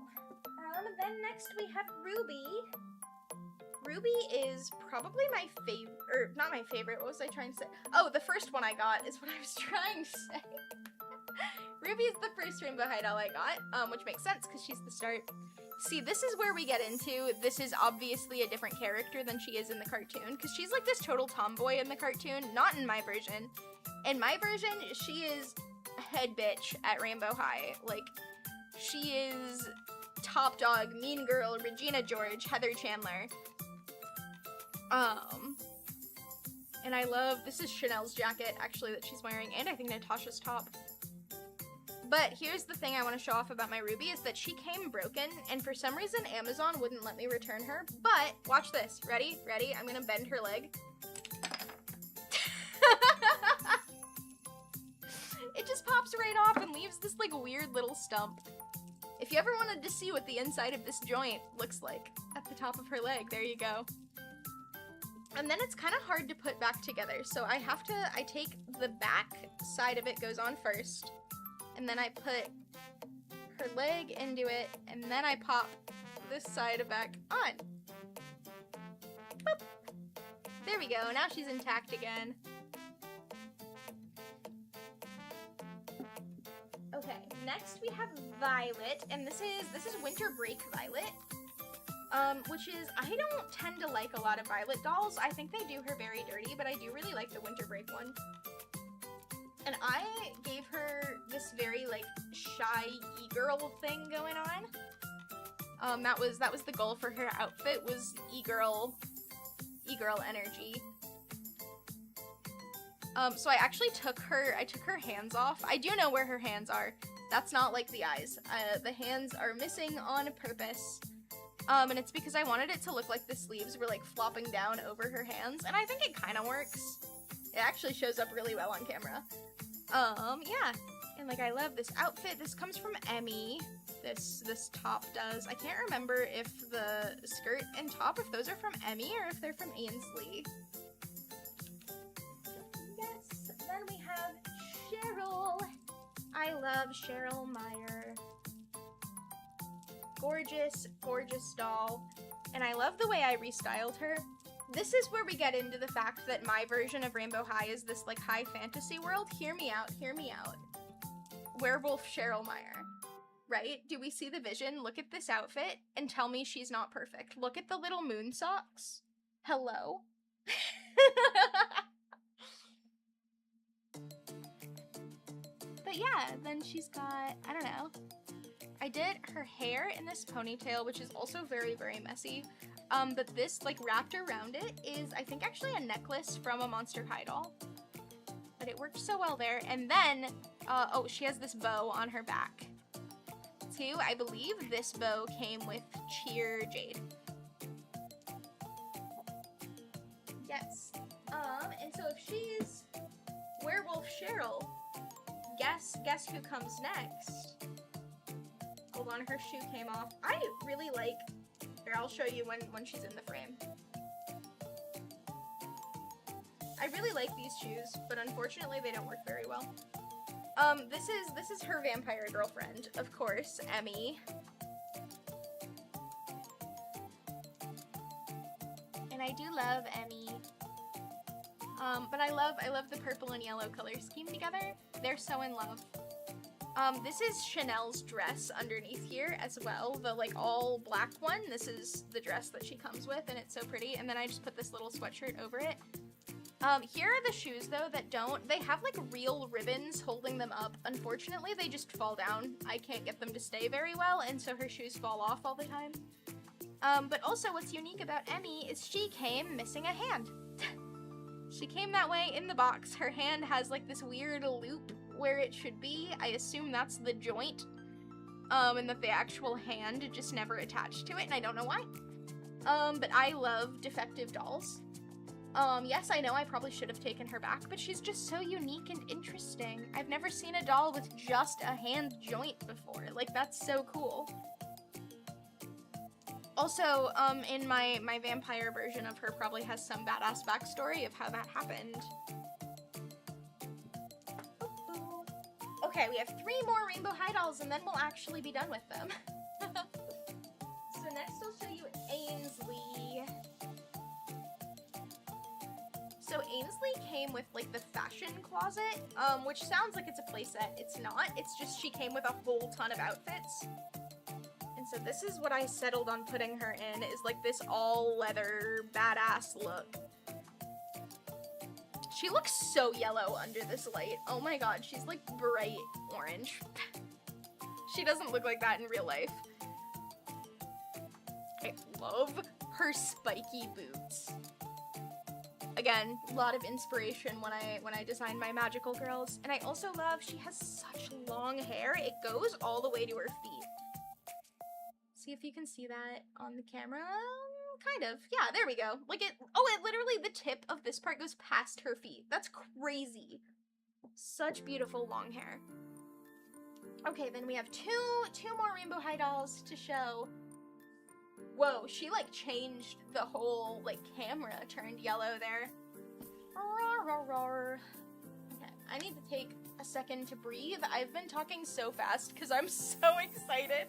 Then next we have Ruby. Ruby is probably my favorite, or not my favorite, what was I trying to say? Oh, the first one I got is what I was trying to say. Ruby is the first Rainbow High doll I got, which makes sense because she's the start. See, this is where we get into, this is obviously a different character than she is in the cartoon, because she's like this total tomboy in the cartoon, not in my version. In my version, she is a head bitch at Rainbow High. Like, she is top dog, mean girl, Regina George, Heather Chandler. And I love, this is Chanel's jacket, actually, that she's wearing, and I think Natasha's top. But here's the thing I want to show off about my Ruby is that she came broken, and for some reason Amazon wouldn't let me return her. But watch this. Ready? Ready? I'm gonna bend her leg. It just pops right off and leaves this like weird little stump. If you ever wanted to see what the inside of this joint looks like at the top of her leg, there you go. And then it's kind of hard to put back together, so I take the back side of it goes on first. And then I put her leg into it, and then I pop this side of back on. Boop. There we go, now she's intact again. Okay, next we have Violet, and this is Winter Break Violet. Which is, I don't tend to like a lot of Violet dolls. I think they do her very dirty, but I do really like the Winter Break one. And I gave her this very, like, shy e-girl thing going on. That was the goal for her outfit, was e-girl energy. So I actually took her hands off. I do know where her hands are. That's not like the eyes. The hands are missing on purpose. And it's because I wanted it to look like the sleeves were like flopping down over her hands, and I think it kind of works. It actually shows up really well on camera. Yeah. And like, I love this outfit. This comes from Emmy. This top does. I can't remember if the skirt and top, if those are from Emmy or if they're from Ainsley. Yes. Then we have Cheryl. I love Cheryl Meyer. Gorgeous, gorgeous doll. And I love the way I restyled her. This is where we get into the fact that my version of Rainbow High is this like high fantasy world. Hear me out, hear me out. Werewolf Cheryl Meyer, right? Do we see the vision? Look at this outfit and tell me she's not perfect. Look at the little moon socks. Hello? But yeah, then she's got, I don't know. I did her hair in this ponytail, which is also very, very messy. But this, like, wrapped around it is, I think, actually a necklace from a Monster High doll. But it worked so well there. And then, oh, she has this bow on her back. Too, I believe this bow came with Cheer Jade. Yes. And so if she's Werewolf Cheryl, guess who comes next? Hold on, her shoe came off. I really like, here, I'll show you when she's in the frame. I really like these shoes, but unfortunately they don't work very well. This is her vampire girlfriend, of course, Emmy. And I do love Emmy. But I love the purple and yellow color scheme together. They're so in love. This is Chanel's dress underneath here as well, the like all black one. This is the dress that she comes with, and it's so pretty. And then I just put this little sweatshirt over it. Here are the shoes though that they have like real ribbons holding them up. Unfortunately, they just fall down. I can't get them to stay very well, and so her shoes fall off all the time. But also what's unique about Emmy is she came missing a hand. She came that way in the box. Her hand has like this weird loop where it should be. I assume that's the joint, and that the actual hand just never attached to it, and I don't know why. But I love defective dolls. Yes, I know I probably should have taken her back, but she's just so unique and interesting. I've never seen a doll with just a hand joint before. Like, that's so cool. Also, in my vampire version of her probably has some badass backstory of how that happened. Okay, we have 3 more Rainbow High dolls, and then we'll actually be done with them. So next I'll show you Ainsley. So Ainsley came with like the fashion closet, which sounds like it's a playset. It's not. It's just she came with a whole ton of outfits. And so this is what I settled on putting her in, is like this all leather badass look. She looks so yellow under this light. Oh my god, she's like bright orange. She doesn't look like that in real life. I love her spiky boots. Again, a lot of inspiration when I designed my magical girls. And I also love she has such long hair. It goes all the way to her feet. See if you can see that on the camera. Kind of. Yeah, there we go. Like it literally, the tip of this part goes past her feet. That's crazy. Such beautiful long hair. Okay, then we have two more Rainbow High dolls to show. Whoa, she like changed the whole like camera, turned yellow there. Okay, I need to take a second to breathe. I've been talking so fast because I'm so excited.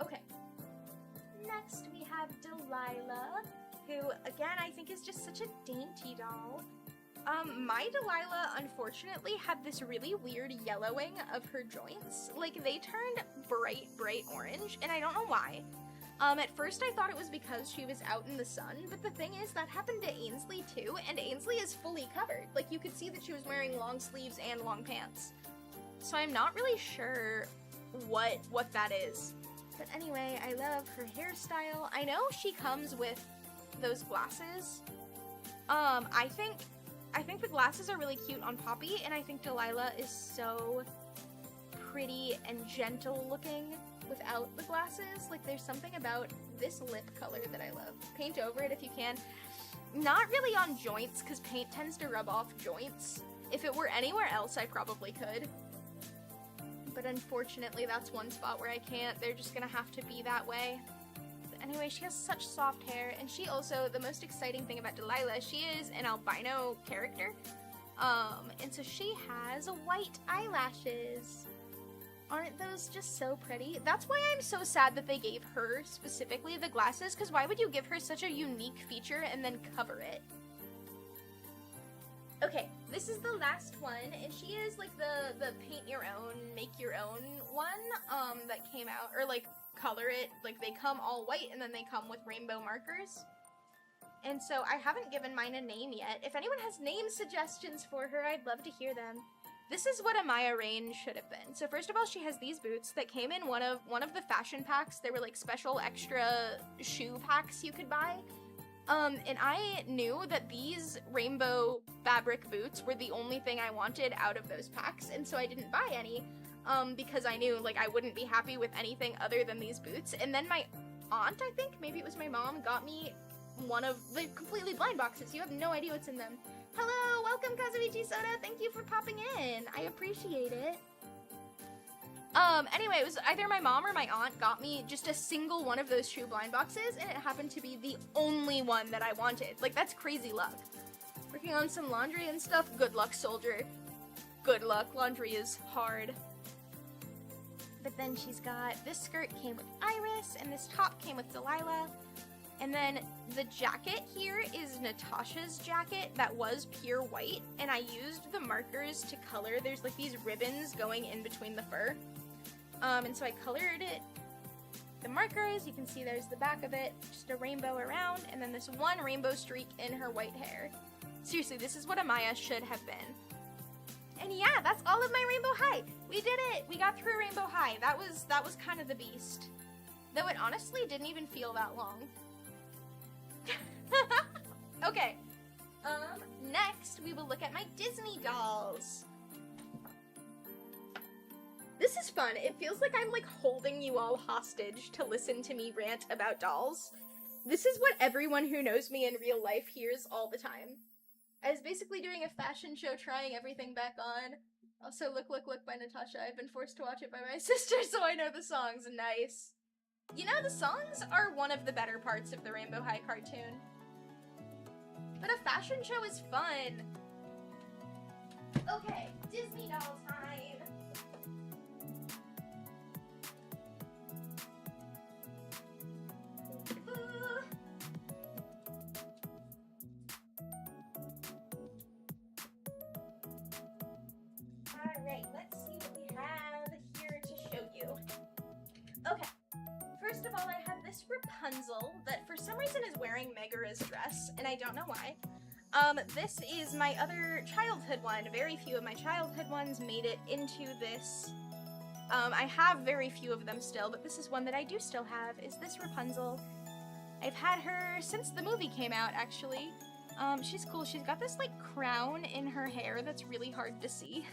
Okay. Next we have Delilah, who again I think is just such a dainty doll. My Delilah unfortunately had this really weird yellowing of her joints. Like they turned bright orange, and I don't know why. At first I thought it was because she was out in the sun, but the thing is that happened to Ainsley too, and Ainsley is fully covered. Like, you could see that she was wearing long sleeves and long pants. So I'm not really sure what that is. But anyway, I love her hairstyle. I know she comes with those glasses. I think the glasses are really cute on Poppy, and I think Delilah is so pretty and gentle looking without the glasses. Like, there's something about this lip color that I love. Paint over it if you can. Not really on joints, because paint tends to rub off joints. If it were anywhere else, I probably could. But unfortunately, that's one spot where I can't. They're just gonna have to be that way. But anyway, she has such soft hair, and she also, the most exciting thing about Delilah, she is an albino character. And so she has white eyelashes. Aren't those just so pretty? That's why I'm so sad that they gave her specifically the glasses, because why would you give her such a unique feature and then cover it? Okay, this is the last one, and she is like the paint your own, make your own one that came out, or like color it, like they come all white and then they come with rainbow markers. And so I haven't given mine a name yet. If anyone has name suggestions for her, I'd love to hear them. This is what Amaya range should have been. So first of all, she has these boots that came in one of the fashion packs. They were like special extra shoe packs you could buy. And I knew that these rainbow fabric boots were the only thing I wanted out of those packs, and so I didn't buy any, because I knew, like, I wouldn't be happy with anything other than these boots. And then my aunt, I think, maybe it was my mom, got me one of the completely blind boxes. You have no idea what's in them. Hello, welcome Kazuichi Soda, thank you for popping in. I appreciate it. Anyway, it was either my mom or my aunt got me just a single one of those shoe blind boxes, and it happened to be the only one that I wanted. Like, that's crazy luck. Working on some laundry and stuff? Good luck, soldier. Good luck. Laundry is hard. But then she's got, this skirt came with Iris, and this top came with Delilah. And then the jacket here is Natasha's jacket that was pure white, and I used the markers to color. There's like these ribbons going in between the fur. And so I colored it, the markers, you can see there's the back of it, just a rainbow around, and then this one rainbow streak in her white hair. Seriously, this is what Amaya should have been. And yeah, that's all of my Rainbow High. We did it! We got through Rainbow High. That was kind of the beast. Though it honestly didn't even feel that long. Okay. Next we will look at my Disney dolls. This is fun. It feels like I'm like holding you all hostage to listen to me rant about dolls. This is what everyone who knows me in real life hears all the time. I was basically doing a fashion show, trying everything back on. Also, Look, Look, Look by Natasha. I've been forced to watch it by my sister, so I know the songs. Nice. You know, the songs are one of the better parts of the Rainbow High cartoon. But a fashion show is fun. Okay, Disney doll time. Alright, let's see what we have here to show you. Okay, first of all, I have this Rapunzel that for some reason is wearing Megara's dress, and I don't know why. This is my other childhood one. Very few of my childhood ones made it into this. I have very few of them still, but this is one that I do still have, is this Rapunzel. I've had her since the movie came out, actually. She's cool. She's got this, like, crown in her hair that's really hard to see.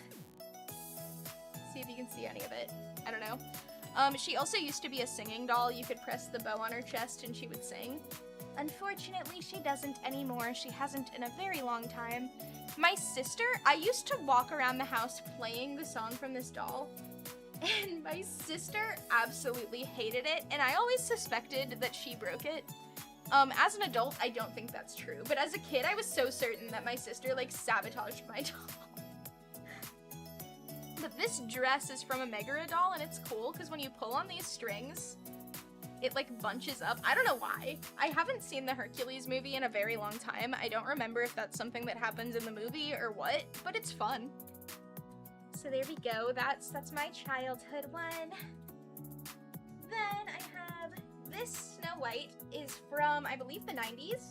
See if you can see any of it. I don't know. She also used to be a singing doll. You could press the bow on her chest and she would sing. Unfortunately, she doesn't anymore. She hasn't in a very long time. My sister, I used to walk around the house playing the song from this doll, and my sister absolutely hated it, and I always suspected that she broke it. As an adult, I don't think that's true, but as a kid, I was so certain that my sister, like, sabotaged my doll. But this dress is from a Megara doll, and it's cool, because when you pull on these strings, it, like, bunches up. I don't know why. I haven't seen the Hercules movie in a very long time. I don't remember if that's something that happens in the movie or what, but it's fun. So there we go. That's my childhood one. Then I have this Snow White is from, I believe, the 90s.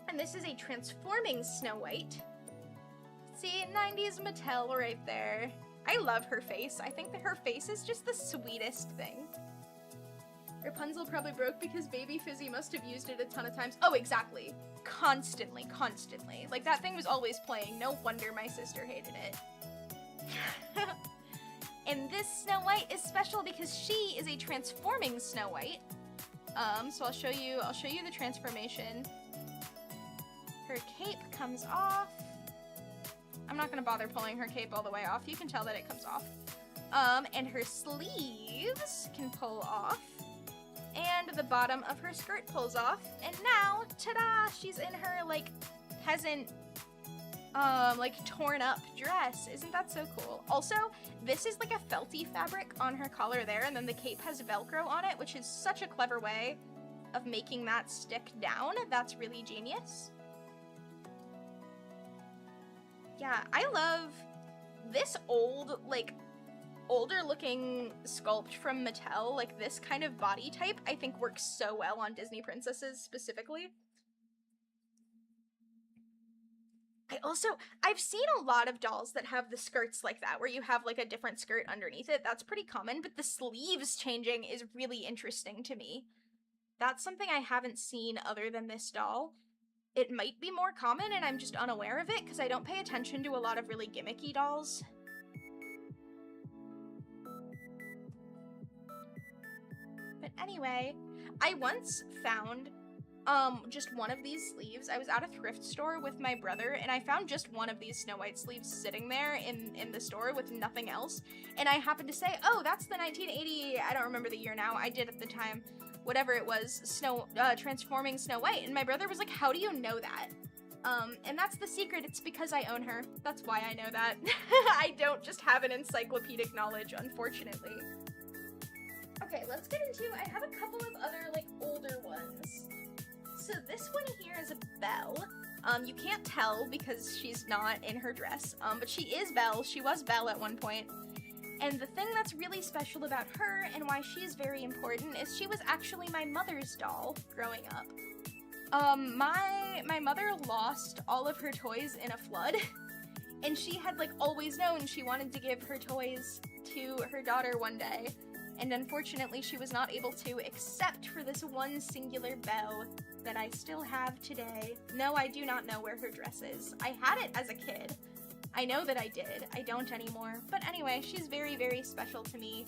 And this is a transforming Snow White. See, 90s Mattel right there. I love her face. I think that her face is just the sweetest thing. Rapunzel probably broke because baby Fizzy must have used it a ton of times. Oh, exactly. Constantly, constantly. Like, that thing was always playing. No wonder my sister hated it. And this Snow White is special because she is a transforming Snow White. So I'll show you the transformation. Her cape comes off. I'm not gonna bother pulling her cape all the way off. You can tell that it comes off. And her sleeves can pull off. And the bottom of her skirt pulls off. And now, ta-da! She's in her, like, peasant, like, torn up dress. Isn't that so cool? Also, this is like a felty fabric on her collar there, and then the cape has Velcro on it, which is such a clever way of making that stick down. That's really genius. Yeah, I love this old, like, older looking sculpt from Mattel. Like, this kind of body type I think works so well on Disney princesses specifically. I've seen a lot of dolls that have the skirts like that, where you have like a different skirt underneath it. That's pretty common, but the sleeves changing is really interesting to me. That's something I haven't seen other than this doll. It might be more common and I'm just unaware of it because I don't pay attention to a lot of really gimmicky dolls. But anyway, I once found just one of these sleeves. I was at a thrift store with my brother and I found just one of these Snow White sleeves sitting there in the store with nothing else. And I happened to say, oh, that's the 1980, I don't remember the year now, I did at the time, whatever it was, transforming Snow White. And my brother was like, how do you know that? And that's the secret, it's because I own her. That's why I know that. I don't just have an encyclopedic knowledge, unfortunately. Okay, let's get into, I have a couple of other, like, older ones. So this one here is a Belle. You can't tell because she's not in her dress, but she is Belle. She was Belle at one point. And the thing that's really special about her and why she's very important is she was actually my mother's doll growing up. My mother lost all of her toys in a flood, and she had, like, always known she wanted to give her toys to her daughter one day. And unfortunately, she was not able to, except for this one singular Belle that I still have today. No, I do not know where her dress is. I had it as a kid. I know that I did. I don't anymore. But anyway, she's very, very special to me.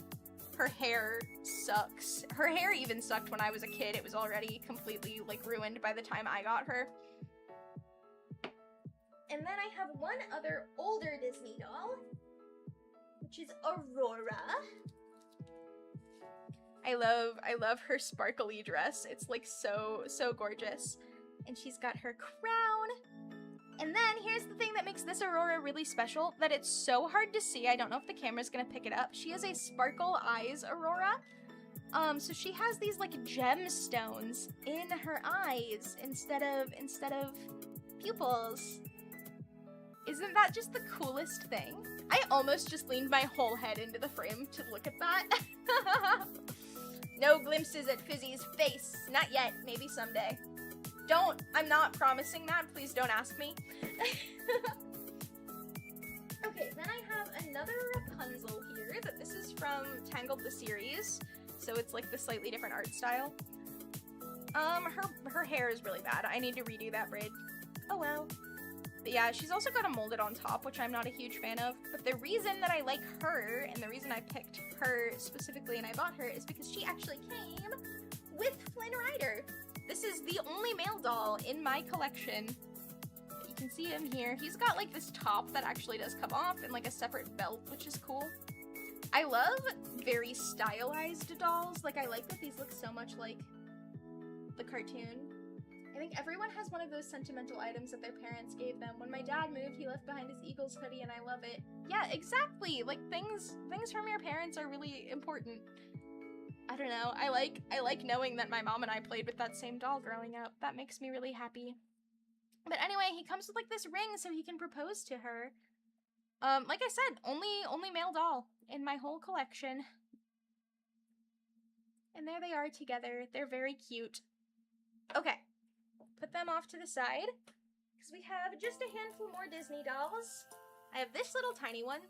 Her hair sucks. Her hair even sucked when I was a kid. It was already completely, like, ruined by the time I got her. And then I have one other older Disney doll, which is Aurora. I love her sparkly dress. It's like so gorgeous. And she's got her crown. And then here's the thing that makes this Aurora really special, that it's so hard to see. I don't know if the camera's gonna pick it up. She has a sparkle eyes Aurora. So she has these like gemstones in her eyes instead of pupils. Isn't that just the coolest thing? I almost just leaned my whole head into the frame to look at that. No glimpses at Fizzy's face. Not yet. Maybe someday. I'm not promising that. Please don't ask me. Okay, then I have another Rapunzel here. This is from Tangled the series. So it's like the slightly different art style. Her hair is really bad. I need to redo that braid. Oh well. But yeah, she's also got a molded on top, which I'm not a huge fan of. But the reason that I like her, and the reason I picked her specifically and I bought her, is because she actually came with Flynn Rider. This is the only male doll in my collection. You can see him here. He's got like this top that actually does come off and like a separate belt, which is cool. I love very stylized dolls. Like, I like that these look so much like the cartoon. I think everyone has one of those sentimental items that their parents gave them. When my dad moved, he left behind his Eagles hoodie and I love it. Yeah, exactly! Like, things from your parents are really important. I don't know, I like knowing that my mom and I played with that same doll growing up. That makes me really happy. But anyway, he comes with like this ring so he can propose to her. Like I said, only male doll in my whole collection. And there they are together. They're very cute. Okay, put them off to the side, because we have just a handful more Disney dolls. I have this little tiny one.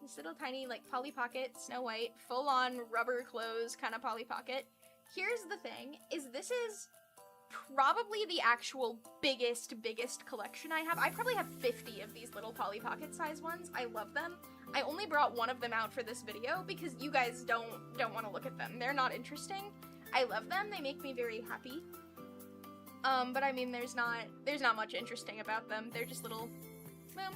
This little tiny, like, Polly Pocket, Snow White, full-on rubber clothes kind of Polly Pocket. Here's the thing, is this is probably the actual biggest collection I have. I probably have 50 of these little Polly Pocket size ones. I love them. I only brought one of them out for this video because you guys don't want to look at them. They're not interesting. I love them. They make me very happy. But I mean, there's not much interesting about them. They're just little, well,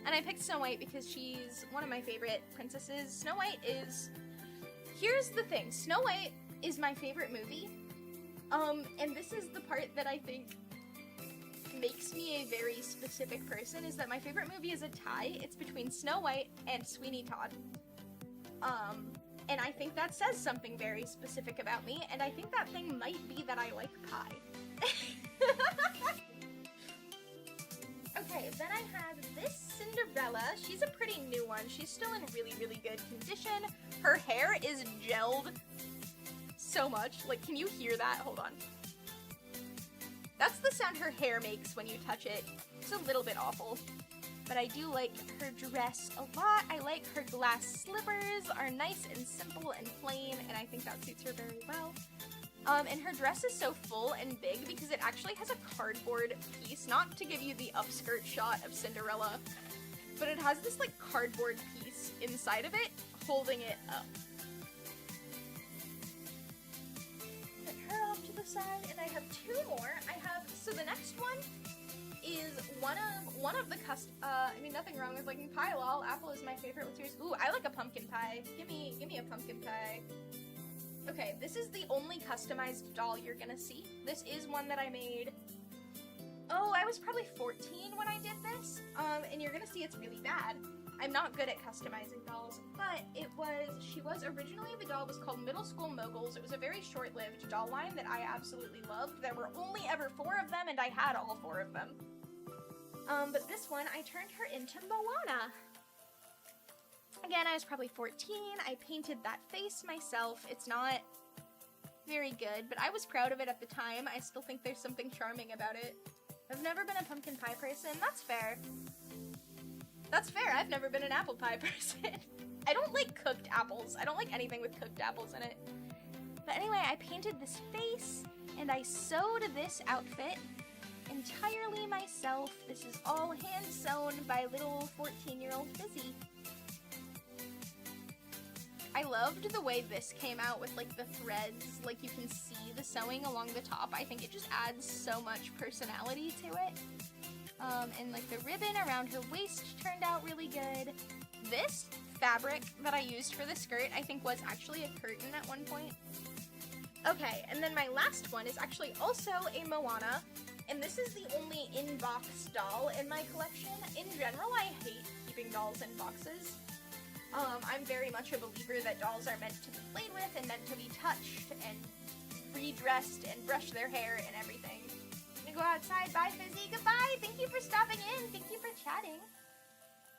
and I picked Snow White because she's one of my favorite princesses. Snow White is, here's the thing, Snow White is my favorite movie. And this is the part that I think makes me a very specific person, is that my favorite movie is a tie. It's between Snow White and Sweeney Todd. And I think that says something very specific about me, and I think that thing might be that I like pie. Okay, then I have this Cinderella. She's a pretty new one. She's still in really good condition. Her hair is gelled so much. Like, can you hear that? Hold on. That's the sound her hair makes when you touch it. It's a little bit awful. But I do like her dress a lot. I like her glass slippers are nice and simple and plain, and I think that suits her very well. And her dress is so full and big because it actually has a cardboard piece, not to give you the upskirt shot of Cinderella, but it has this, like, cardboard piece inside of it holding it up. Put her off to the side, and I have two more. So the next one is one of the I mean, nothing wrong with liking pie, lol. Apple is my favorite. What's yours? Ooh, I like a pumpkin pie. Give me a pumpkin pie. Okay, this is the only customized doll you're gonna see. This is one that I made, oh, I was probably 14 when I did this, and you're gonna see it's really bad. I'm not good at customizing dolls, but she was originally, the doll was called Middle School Moguls. It was a very short-lived doll line that I absolutely loved. There were only ever 4 of them, and I had all 4 of them. But this one, I turned her into Moana. Again, I was probably 14. I painted that face myself. It's not very good, but I was proud of it at the time. I still think there's something charming about it. I've never been a pumpkin pie person. That's fair. That's fair. I've never been an apple pie person. I don't like cooked apples. I don't like anything with cooked apples in it. But anyway, I painted this face, and I sewed this outfit entirely myself. This is all hand-sewn by little 14-year-old Fizzy. I loved the way this came out with, like, the threads. Like, you can see the sewing along the top. I think it just adds so much personality to it. And, like, the ribbon around her waist turned out really good. This fabric that I used for the skirt, I think, was actually a curtain at one point. Okay, and then my last one is actually also a Moana, and this is the only in-box doll in my collection. In general, I hate keeping dolls in boxes. I'm very much a believer that dolls are meant to be played with and meant to be touched and redressed and brush their hair and everything. I'm gonna go outside. Bye, Fizzy. Goodbye. Thank you for stopping in. Thank you for chatting.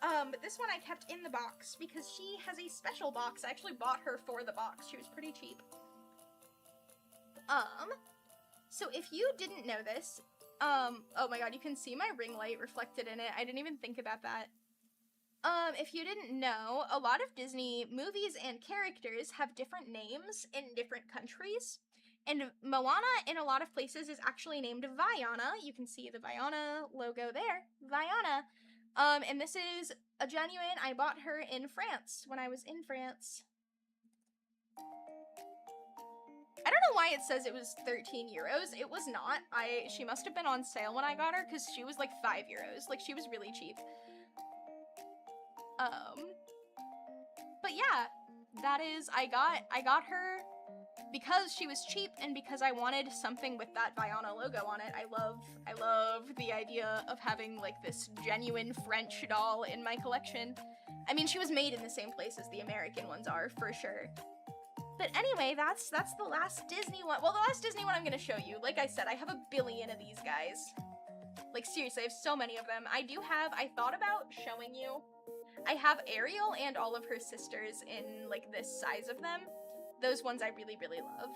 But this one I kept in the box because she has a special box. I actually bought her for the box. She was pretty cheap. So if you didn't know this, oh my god, you can see my ring light reflected in it. I didn't even think about that. If you didn't know, a lot of Disney movies and characters have different names in different countries. And Moana, in a lot of places, is actually named Vaiana. You can see the Vaiana logo there. Vaiana. And this is a genuine, I bought her in France, when I was in France. I don't know why it says it was 13 euros. It was not. She must have been on sale when I got her, because she was like 5 euros. Like, she was really cheap. But yeah, that is, I got her because she was cheap and because I wanted something with that Vaiana logo on it. I love the idea of having, like, this genuine French doll in my collection. I mean, she was made in the same place as the American ones are, for sure. But anyway, that's the last Disney one. Well, the last Disney one I'm gonna show you. Like I said, I have a billion of these guys. Like, seriously, I have so many of them. I thought about showing you. I have Ariel and all of her sisters in, like, this size of them. those ones I really, really love.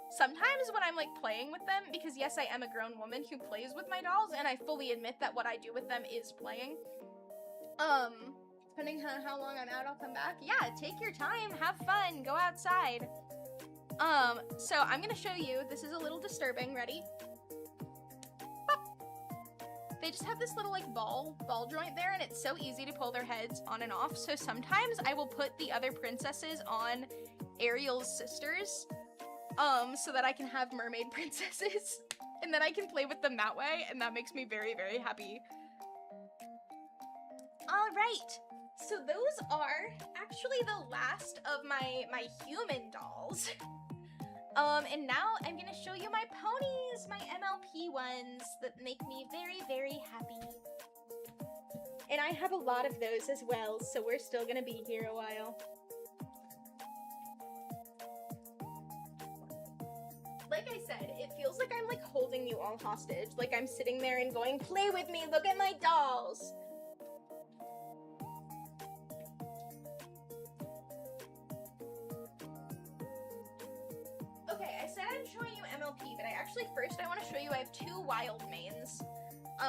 Sometimes when I'm like playing with them, because yes, I am a grown woman who plays with my dolls, and I fully admit that what I do with them is playing. Depending on how long I'm out, I'll come back. Yeah, take your time, have fun, go outside. So I'm gonna show you, this is a little disturbing, ready? They just have this little like ball joint there, and it's so easy to pull their heads on and off. So sometimes I will put the other princesses on Ariel's sisters, so that I can have mermaid princesses, and then I can play with them that way, and that makes me very, very happy. All right, so those are actually the last of my human dolls. And now I'm gonna show you my ponies, my MLP ones that make me very, very happy. And I have a lot of those as well, so we're still gonna be here a while. Like I said, it feels like I'm like holding you all hostage. Like I'm sitting there and going, play with me, look at my dolls. Okay, I said I'm showing you MLP, but first I want to show you I have two wild mains,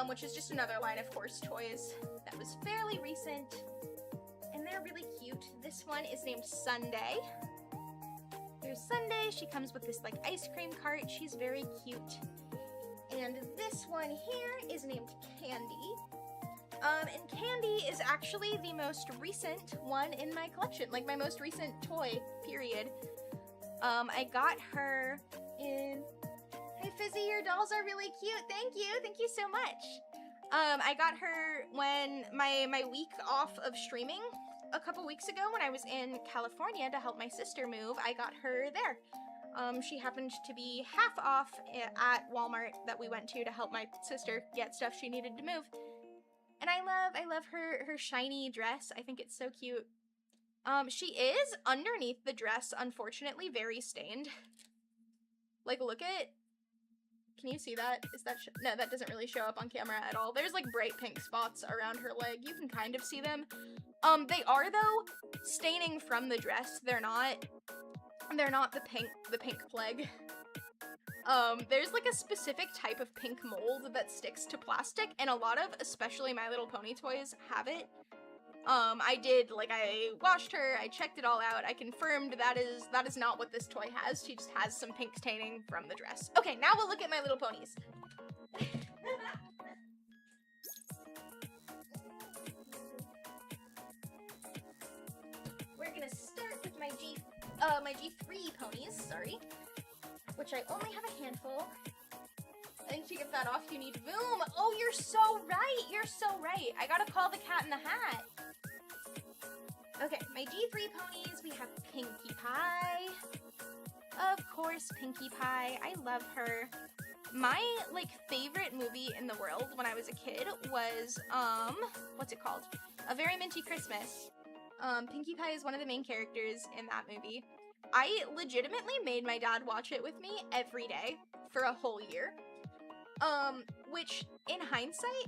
which is just another line of horse toys that was fairly recent, and they're really cute. This one is named Sunday. Here's Sunday. She comes with this like ice cream cart. She's very cute. And this one here is named Candy. And Candy is actually the most recent one in my collection, like my most recent toy, period. I got her in... Hey Fizzy, your dolls are really cute. Thank you so much. I got her when my week off of streaming a couple weeks ago when I was in California to help my sister move. I got her there. She happened to be half off at Walmart that we went to help my sister get stuff she needed to move. And I love her shiny dress. I think it's so cute. She is, underneath the dress, unfortunately, very stained. Like, look at... Can you see that? Is that... No, that doesn't really show up on camera at all. There's, like, bright pink spots around her leg. You can kind of see them. They are, though, staining from the dress. They're not the pink plague. There's, like, a specific type of pink mold that sticks to plastic, and a lot of, especially My Little Pony toys, have it. I washed her, I checked it all out, I confirmed that is not what this toy has. She just has some pink staining from the dress. Okay, now we'll look at My Little Ponies. We're gonna start with my G3 ponies, sorry, which I only have a handful. I think to get that off, you need Voom. Oh, you're so right. I gotta call the Cat in the Hat. Okay, my G3 ponies, we have Pinkie Pie. Of course, Pinkie Pie. I love her. My, like, favorite movie in the world when I was a kid was, what's it called? A Very Minty Christmas. Pinkie Pie is one of the main characters in that movie. I legitimately made my dad watch it with me every day for a whole year. Which, in hindsight,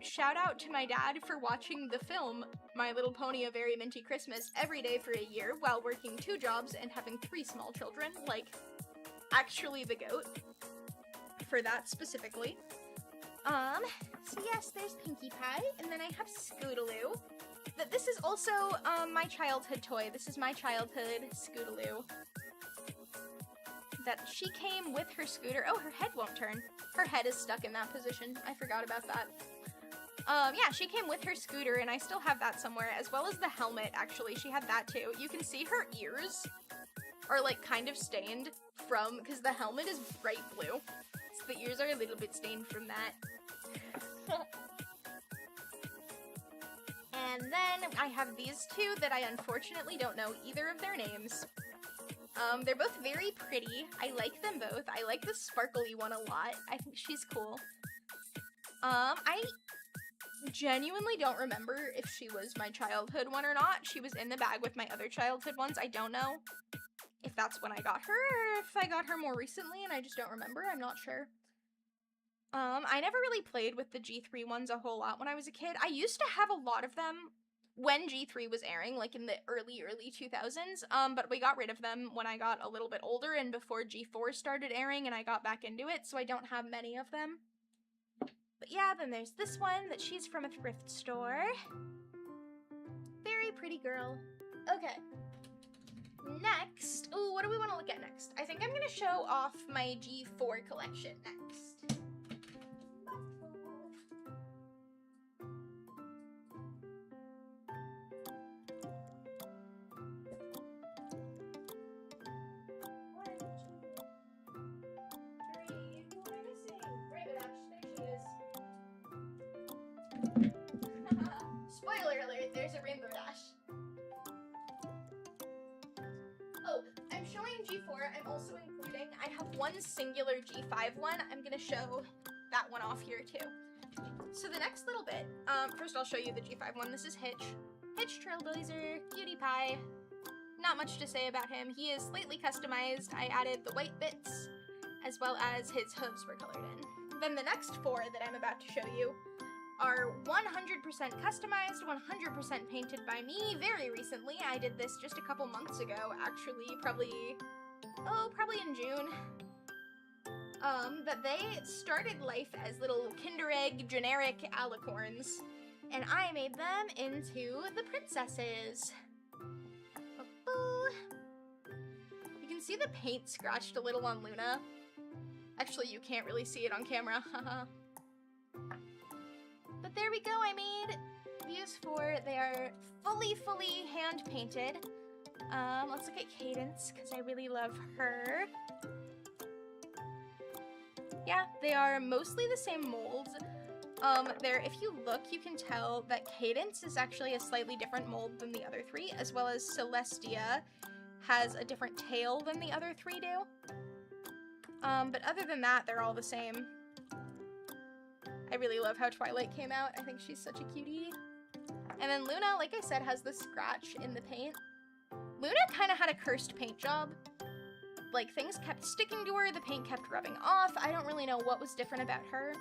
shout out to my dad for watching the film My Little Pony: A Very Minty Christmas every day for a year while working 2 jobs and having 3 small children. Like, actually the GOAT for that specifically. So yes, there's Pinkie Pie, and then I have Scootaloo. This is also, my childhood toy. This is my childhood Scootaloo. That she came with her scooter. Oh, her head won't turn. Her head is stuck in that position. I forgot about that. Yeah, she came with her scooter, and I still have that somewhere, as well as the helmet, actually. She had that, too. You can see her ears are, like, kind of stained from, because the helmet is bright blue. So the ears are a little bit stained from that. And then I have these two that I unfortunately don't know either of their names. They're both very pretty. I like them both. I like the sparkly one a lot. I think she's cool. I genuinely don't remember if she was my childhood one or not. She was in the bag with my other childhood ones. I don't know if that's when I got her or if I got her more recently and I just don't remember. I'm not sure. I never really played with the G3 ones a whole lot when I was a kid. I used to have a lot of them when G3 was airing, like in the early 2000s, but we got rid of them when I got a little bit older and before G4 started airing and I got back into it, so I don't have many of them. But yeah, then there's this one that she's from a thrift store. Very pretty girl. Okay. Next, ooh, what do we want to look at next? I think I'm gonna show off my G4 collection next. Spoiler alert, there's a Rainbow Dash. Oh, I'm showing G4. I'm also including, I have one singular G5 one. I'm gonna show that one off here too. So the next little bit, first I'll show you the G5 one. This is Hitch. Hitch Trailblazer, cutie pie. Not much to say about him. He is slightly customized. I added the white bits, as well as his hooves were colored in. Then the next four that I'm about to show you are 100% customized, 100% painted by me very recently. I did this just a couple months ago, actually, probably in June. That they started life as little Kinder Egg generic alicorns, and I made them into the princesses. You can see the paint scratched a little on Luna. Actually, you can't really see it on camera, haha. But there we go, I made these four. They are fully hand-painted. Let's look at Cadence, because I really love her. Yeah, they are mostly the same molds. If you look, you can tell that Cadence is actually a slightly different mold than the other three, as well as Celestia has a different tail than the other three do. But other than that, they're all the same. I really love how Twilight came out. I think she's such a cutie. And then Luna, like I said, has the scratch in the paint. Luna kind of had a cursed paint job. Like, things kept sticking to her, the paint kept rubbing off. I don't really know what was different about her.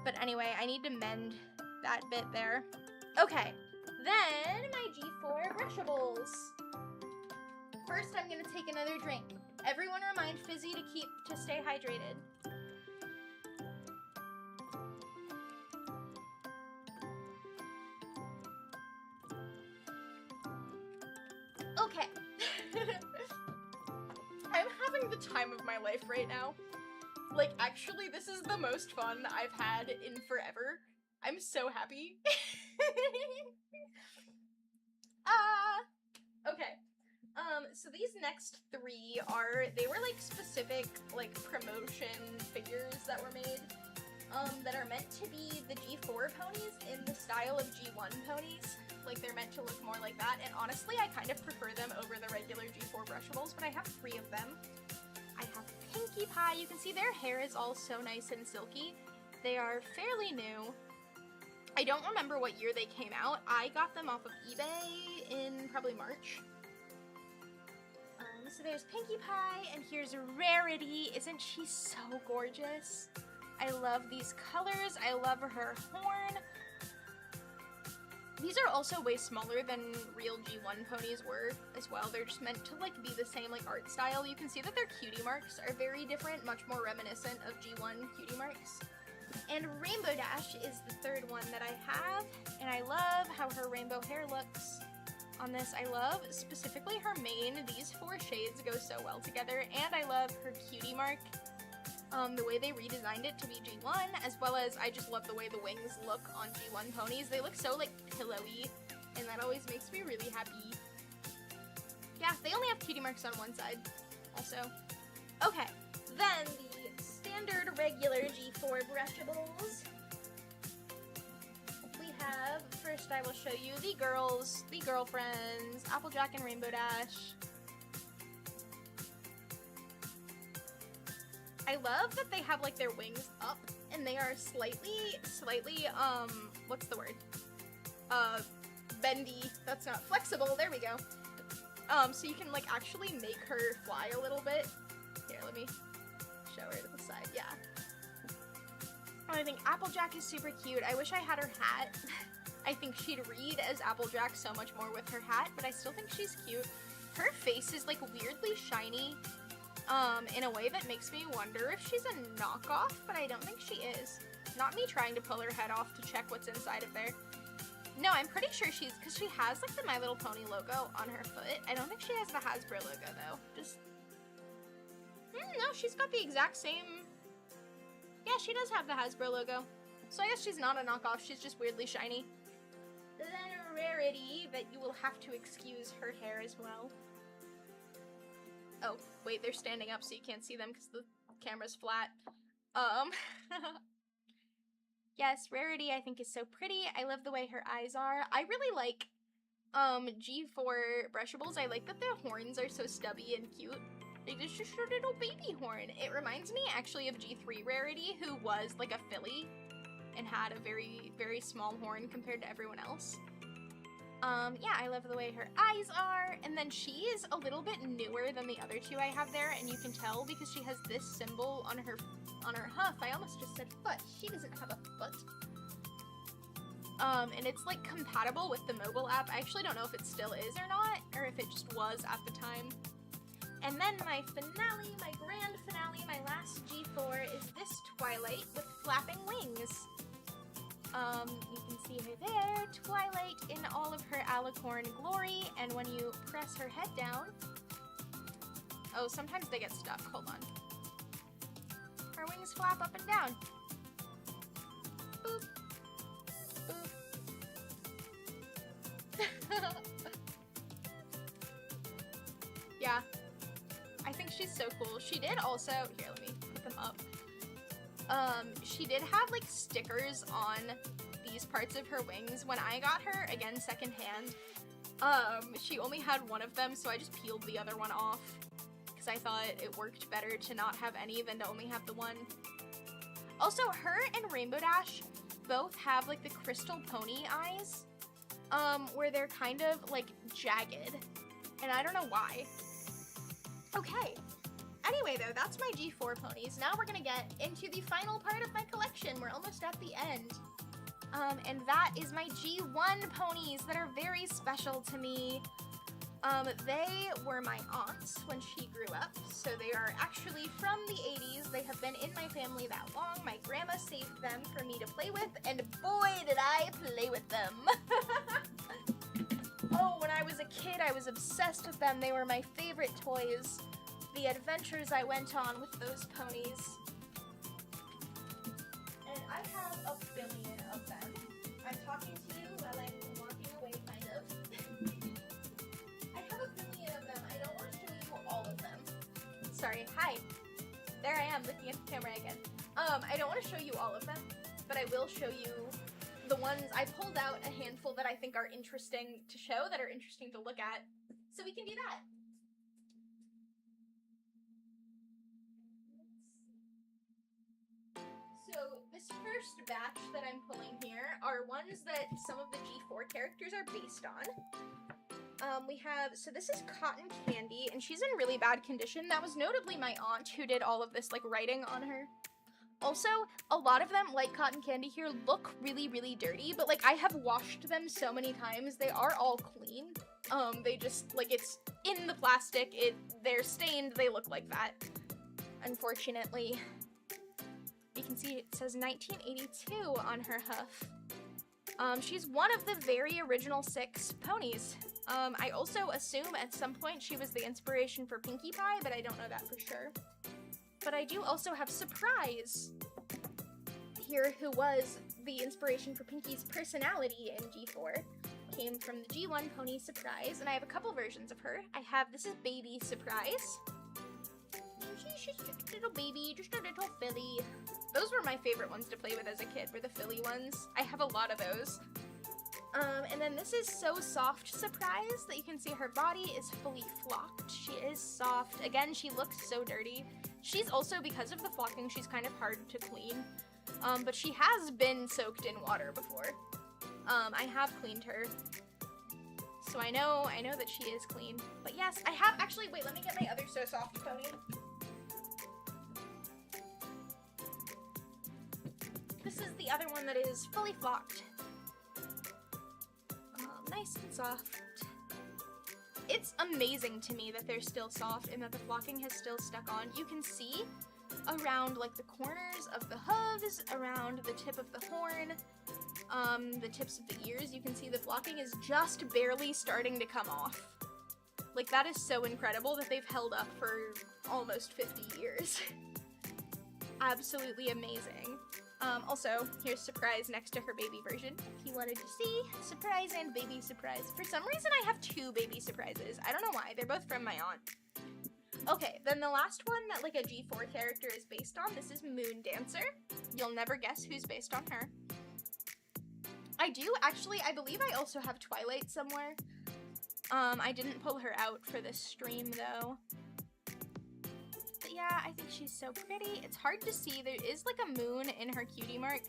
But anyway, I need to mend that bit there. Okay, then my G4 brushables. First, I'm gonna take another drink. Everyone remind Fizzy to stay hydrated. Okay. I'm having the time of my life right now. Like, actually, this is the most fun I've had in forever. I'm so happy. Okay. So these next three they were like specific, like, promotion figures that were made, that are meant to be the G4 ponies in the style of G1 ponies. Like, they're meant to look more like that, and honestly, I kind of prefer them over the regular G4 brushables, but I have three of them. I have Pinkie Pie. You can see their hair is all so nice and silky. They are fairly new. I don't remember what year they came out. I got them off of eBay in probably March. So there's Pinkie Pie, and here's Rarity. Isn't she so gorgeous? I love these colors. I love her horn. These are also way smaller than real G1 ponies were as well. They're just meant to, like, be the same, like, art style. You can see that their cutie marks are very different, much more reminiscent of G1 cutie marks. And Rainbow Dash is the third one that I have, and I love how her rainbow hair looks on this. I love specifically her mane. These four shades go so well together, and I love her cutie mark. The way they redesigned it to be G1, as well as I just love the way the wings look on G1 ponies. They look so, like, pillowy, and that always makes me really happy. Yeah, they only have cutie marks on one side, also. Okay, then the standard regular G4 brushables. We have, first I will show you the girls, the girlfriends, Applejack and Rainbow Dash. I love that they have, like, their wings up, and they are slightly, what's the word? Bendy. That's not flexible. There we go. So you can, like, actually make her fly a little bit. Here, let me show her to the side. Yeah. I think Applejack is super cute. I wish I had her hat. I think she'd read as Applejack so much more with her hat, but I still think she's cute. Her face is like weirdly shiny, in a way that makes me wonder if she's a knockoff, but I don't think she is. Not me trying to pull her head off to check what's inside of there. No, I'm pretty sure she's, because she has like the My Little Pony logo on her foot. I don't think she has the Hasbro logo though. Just, no, she's got the exact same, yeah, she does have the Hasbro logo. So I guess she's not a knockoff, she's just weirdly shiny. Then Rarity, that you will have to excuse her hair as well. Oh, wait, they're standing up so you can't see them because the camera's flat. Yes, Rarity I think is so pretty. I love the way her eyes are. I really like, G4 brushables. I like that their horns are so stubby and cute. Like, it's just a little baby horn. It reminds me actually of G3 Rarity, who was like a filly and had a very, very small horn compared to everyone else. Yeah, I love the way her eyes are, and then she is a little bit newer than the other two I have there, and you can tell because she has this symbol on her hoof. I almost just said foot. She doesn't have a foot. And it's like compatible with the mobile app. I actually don't know if it still is or not, or if it just was at the time. And then my finale, my grand finale, my last G4 is this Twilight with flapping wings. You can see her there, Twilight in all of her alicorn glory, and when you press her head down, oh, sometimes they get stuck, hold on. Her wings flap up and down. Boop. Boop. Yeah, I think she's so cool. She did also, here, let me put them up. She did have like stickers on these parts of her wings. When I got her, again, secondhand, she only had one of them, so I just peeled the other one off because I thought it worked better to not have any than to only have the one. Also, her and Rainbow Dash both have like the crystal pony eyes, where they're kind of like jagged, and I don't know why. Okay. Anyway, though, that's my G4 ponies. Now we're gonna get into the final part of my collection. We're almost at the end. And that is my G1 ponies that are very special to me. They were my aunt's when she grew up, so they are actually from the 80s. They have been in my family that long. My grandma saved them for me to play with, and boy, did I play with them. Oh, when I was a kid, I was obsessed with them. They were my favorite toys. The adventures I went on with those ponies. And I have a billion of them. I'm talking to you while I'm walking away, kind of. I have a billion of them. I don't want to show you all of them. Sorry, hi. There I am, looking at the camera again. I don't want to show you all of them, but I will show you the ones. I pulled out a handful that I think are interesting to show, that are interesting to look at. So we can do that. So this first batch that I'm pulling here are ones that some of the G4 characters are based on. We have, so this is Cotton Candy, and she's in really bad condition. That was notably my aunt who did all of this, like, writing on her. Also, a lot of them, like Cotton Candy here, look really, really dirty, but, like, I have washed them so many times. They are all clean. They just, like, it's in the plastic, they're stained, they look like that, unfortunately. You can see it says 1982 on her hoof. She's one of the very original 6 ponies. I also assume at some point she was the inspiration for Pinkie Pie, but I don't know that for sure. But I do also have Surprise here, who was the inspiration for Pinkie's personality in G4. Came from the G1 pony Surprise, and I have a couple versions of her. I have, this is Baby Surprise. She's just a little baby, just a little filly. Those were my favorite ones to play with as a kid, were the filly ones. I have a lot of those. And then this is So Soft Surprise, that you can see her body is fully flocked. She is soft. Again, she looks so dirty. She's also, because of the flocking, she's kind of hard to clean. But she has been soaked in water before. I have cleaned her. So I know that she is clean. But yes, I have, actually, wait, let me get my other So Soft pony. This is the other one that is fully flocked. nice and soft. It's amazing to me that they're still soft and that the flocking has still stuck on. You can see around like the corners of the hooves, around the tip of the horn, the tips of the ears, you can see the flocking is just barely starting to come off. Like, that is so incredible that they've held up for almost 50 years. Absolutely amazing. Also, here's Surprise next to her baby version, if you wanted to see. Surprise and Baby Surprise. For some reason, I have two Baby Surprises. I don't know why. They're both from my aunt. Okay, then the last one that, like, a G4 character is based on, this is Moon Dancer. You'll never guess who's based on her. I do, actually, I believe I also have Twilight somewhere. I didn't pull her out for this stream, though. But yeah, I think she's so pretty. It's hard to see. There is, like, a moon in her cutie mark,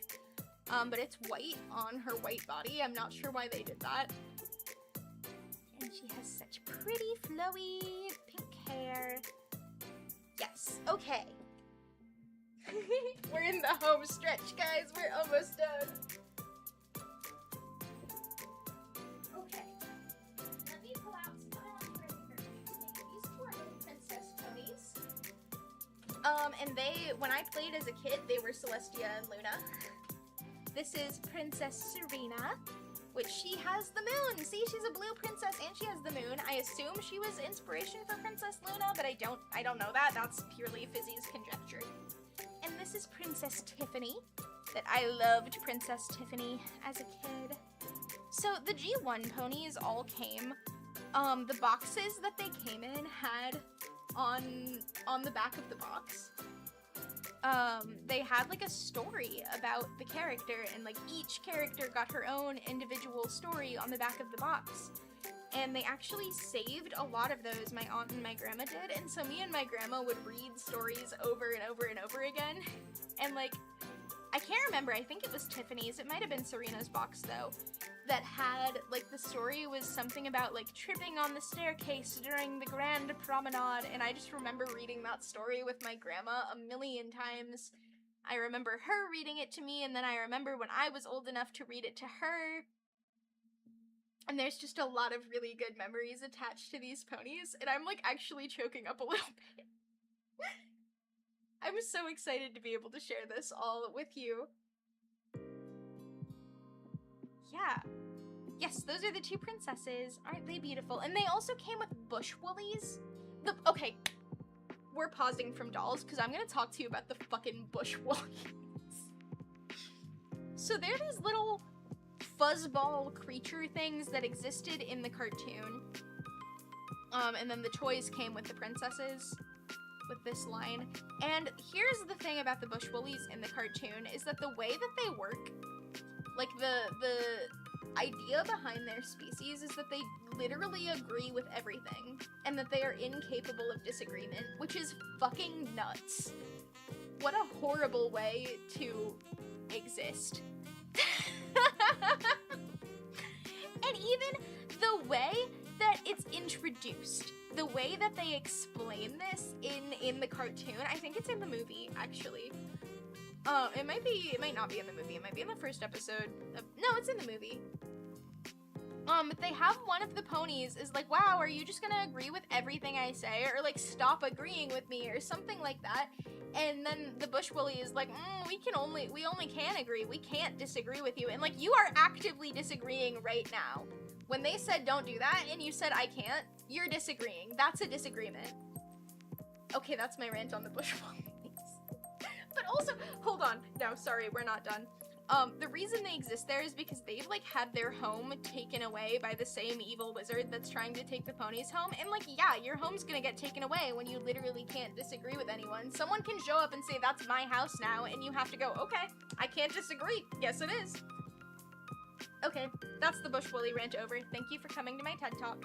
but it's white on her white body. I'm not sure why they did that. And she has such pretty, flowy, pink hair. Yes, okay. We're in the home stretch, guys. We're almost done. Okay. Let me pull out some other ones. These two are little princess ponies. And when I played as a kid, they were Celestia and Luna. This is Princess Serena, which she has the moon. See, she's a blue princess and she has the moon. I assume she was inspiration for Princess Luna, but I don't know that. That's purely Fizzy's conjecture. And this is Princess Tiffany, that I loved Princess Tiffany as a kid. So the G1 ponies all came, the boxes that they came in had on the back of the box, they had like a story about the character, and like each character got her own individual story on the back of the box. And they actually saved a lot of those, my aunt and my grandma did, and so me and my grandma would read stories over and over and over again. And like, I can't remember, I think it was Tiffany's, it might have been Serena's box though, that had, like, the story was something about, like, tripping on the staircase during the grand promenade, and I just remember reading that story with my grandma a million times. I remember her reading it to me, and then I remember when I was old enough to read it to her. And there's just a lot of really good memories attached to these ponies, and I'm, like, actually choking up a little bit. I'm so excited to be able to share this all with you. Yeah. Yes, those are the two princesses. Aren't they beautiful? And they also came with bush woolies. Okay, we're pausing from dolls because I'm gonna talk to you about the fucking bush woolies. So they're these little fuzzball creature things that existed in the cartoon. And then the toys came with the princesses, with this line. And here's the thing about the bush woolies in the cartoon, is that the way that they work, like the idea behind their species is that they literally agree with everything, and that they are incapable of disagreement, which is fucking nuts. What a horrible way to exist. And even the way that it's introduced, the way that they explain this in the cartoon, I think it's in the movie, actually. It might not be in the movie, it might be in the first episode of, no, it's in the movie. They have one of the ponies is like, wow, are you just gonna agree with everything I say? Or like, stop agreeing with me, or something like that. And then the bush woolly is like, we only can agree, we can't disagree with you. And like, you are actively disagreeing right now. When they said don't do that, and you said I can't, you're disagreeing. That's a disagreement. Okay, that's my rant on the bush woolies. But also, hold on, no, sorry, we're not done. The reason they exist there is because they've, like, had their home taken away by the same evil wizard that's trying to take the ponies home, and, like, yeah, your home's gonna get taken away when you literally can't disagree with anyone. Someone can show up and say, that's my house now, and you have to go, okay, I can't disagree. Yes, it is. Okay, that's the bush woolly rant over. Thank you for coming to my TED Talk.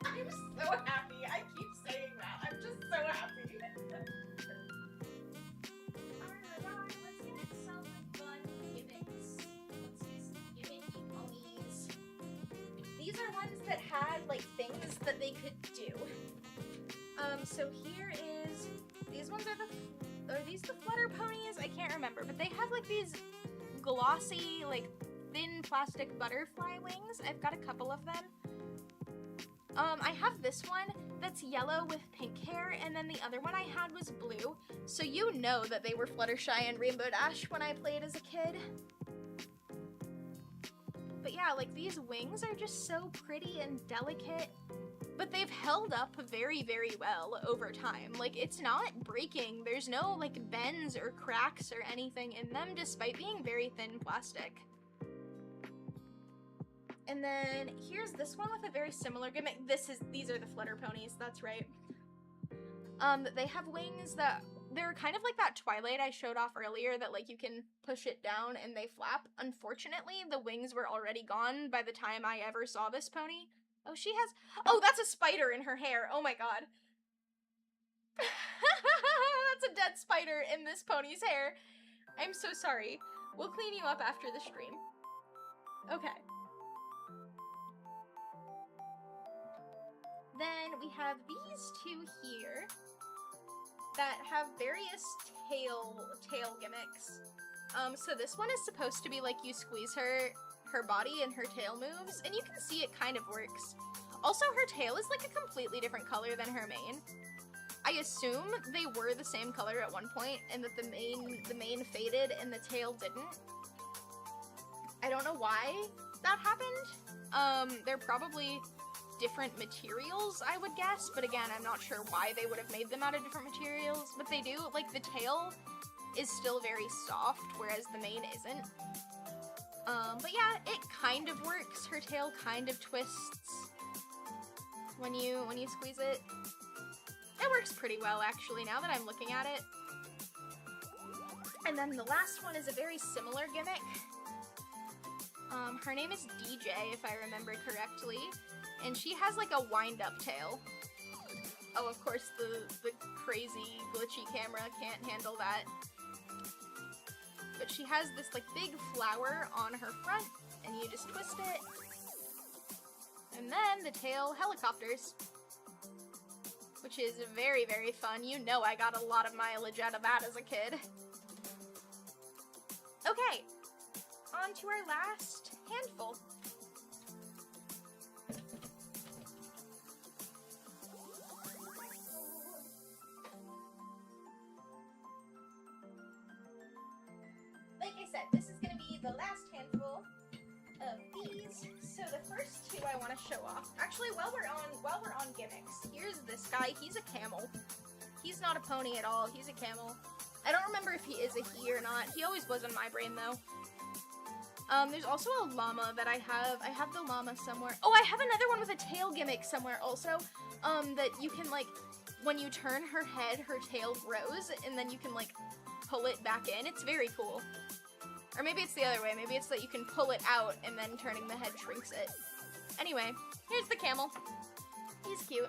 I'm so happy. I keep saying that. I'm just so happy. Alright, let's get some fun gimmicks. Let's do some gimmicky ponies. These are ones that had, like, things that they could do. So here is, these ones are these the flutter ponies? I can't remember, but they have, like, these glossy, like, thin plastic butterfly wings. I've got a couple of them. I have this one that's yellow with pink hair, and then the other one I had was blue. So you know that they were Fluttershy and Rainbow Dash when I played as a kid. But yeah, like, these wings are just so pretty and delicate, but they've held up very, very well over time. Like, it's not breaking. There's no, like, bends or cracks or anything in them, despite being very thin plastic. And then here's this one with a very similar gimmick. These are the Flutter ponies, that's right. They have wings that, they're kind of like that Twilight I showed off earlier that, like, you can push it down and they flap. Unfortunately, the wings were already gone by the time I ever saw this pony. Oh, she has, oh, that's a spider in her hair. Oh my god. That's a dead spider in this pony's hair. I'm so sorry. We'll clean you up after the stream. Okay. Then we have these two here that have various tail gimmicks. So this one is supposed to be like you squeeze her body and her tail moves, and you can see it kind of works. Also, her tail is like a completely different color than her mane. I assume they were the same color at one point, and that the mane faded and the tail didn't. I don't know why that happened. They're probably different materials, I would guess, but again, I'm not sure why they would have made them out of different materials, but they do. Like, the tail is still very soft, whereas the mane isn't. But yeah, it kind of works. Her tail kind of twists when you squeeze it. It works pretty well, actually, now that I'm looking at it. And then the last one is a very similar gimmick. Her name is DJ, if I remember correctly, and she has like a wind-up tail. Oh, of course, the crazy glitchy camera can't handle that. But she has this like big flower on her front, and you just twist it. And then the tail helicopters, which is very, very fun. You know I got a lot of mileage out of that as a kid. Okay, on to our last handful. Like I said, this is going to be the last handful of these. So the first two I want to show off. Actually, while we're on gimmicks, here's this guy. He's a camel. He's not a pony at all. He's a camel. I don't remember if he is a he or not. He always was in my brain though. There's also a llama that I have. I have the llama somewhere. Oh, I have another one with a tail gimmick somewhere also. That you can, like, when you turn her head, her tail grows, and then you can, like, pull it back in. It's very cool. Or maybe it's the other way. Maybe it's that you can pull it out, and then turning the head shrinks it. Anyway, here's the camel. He's cute.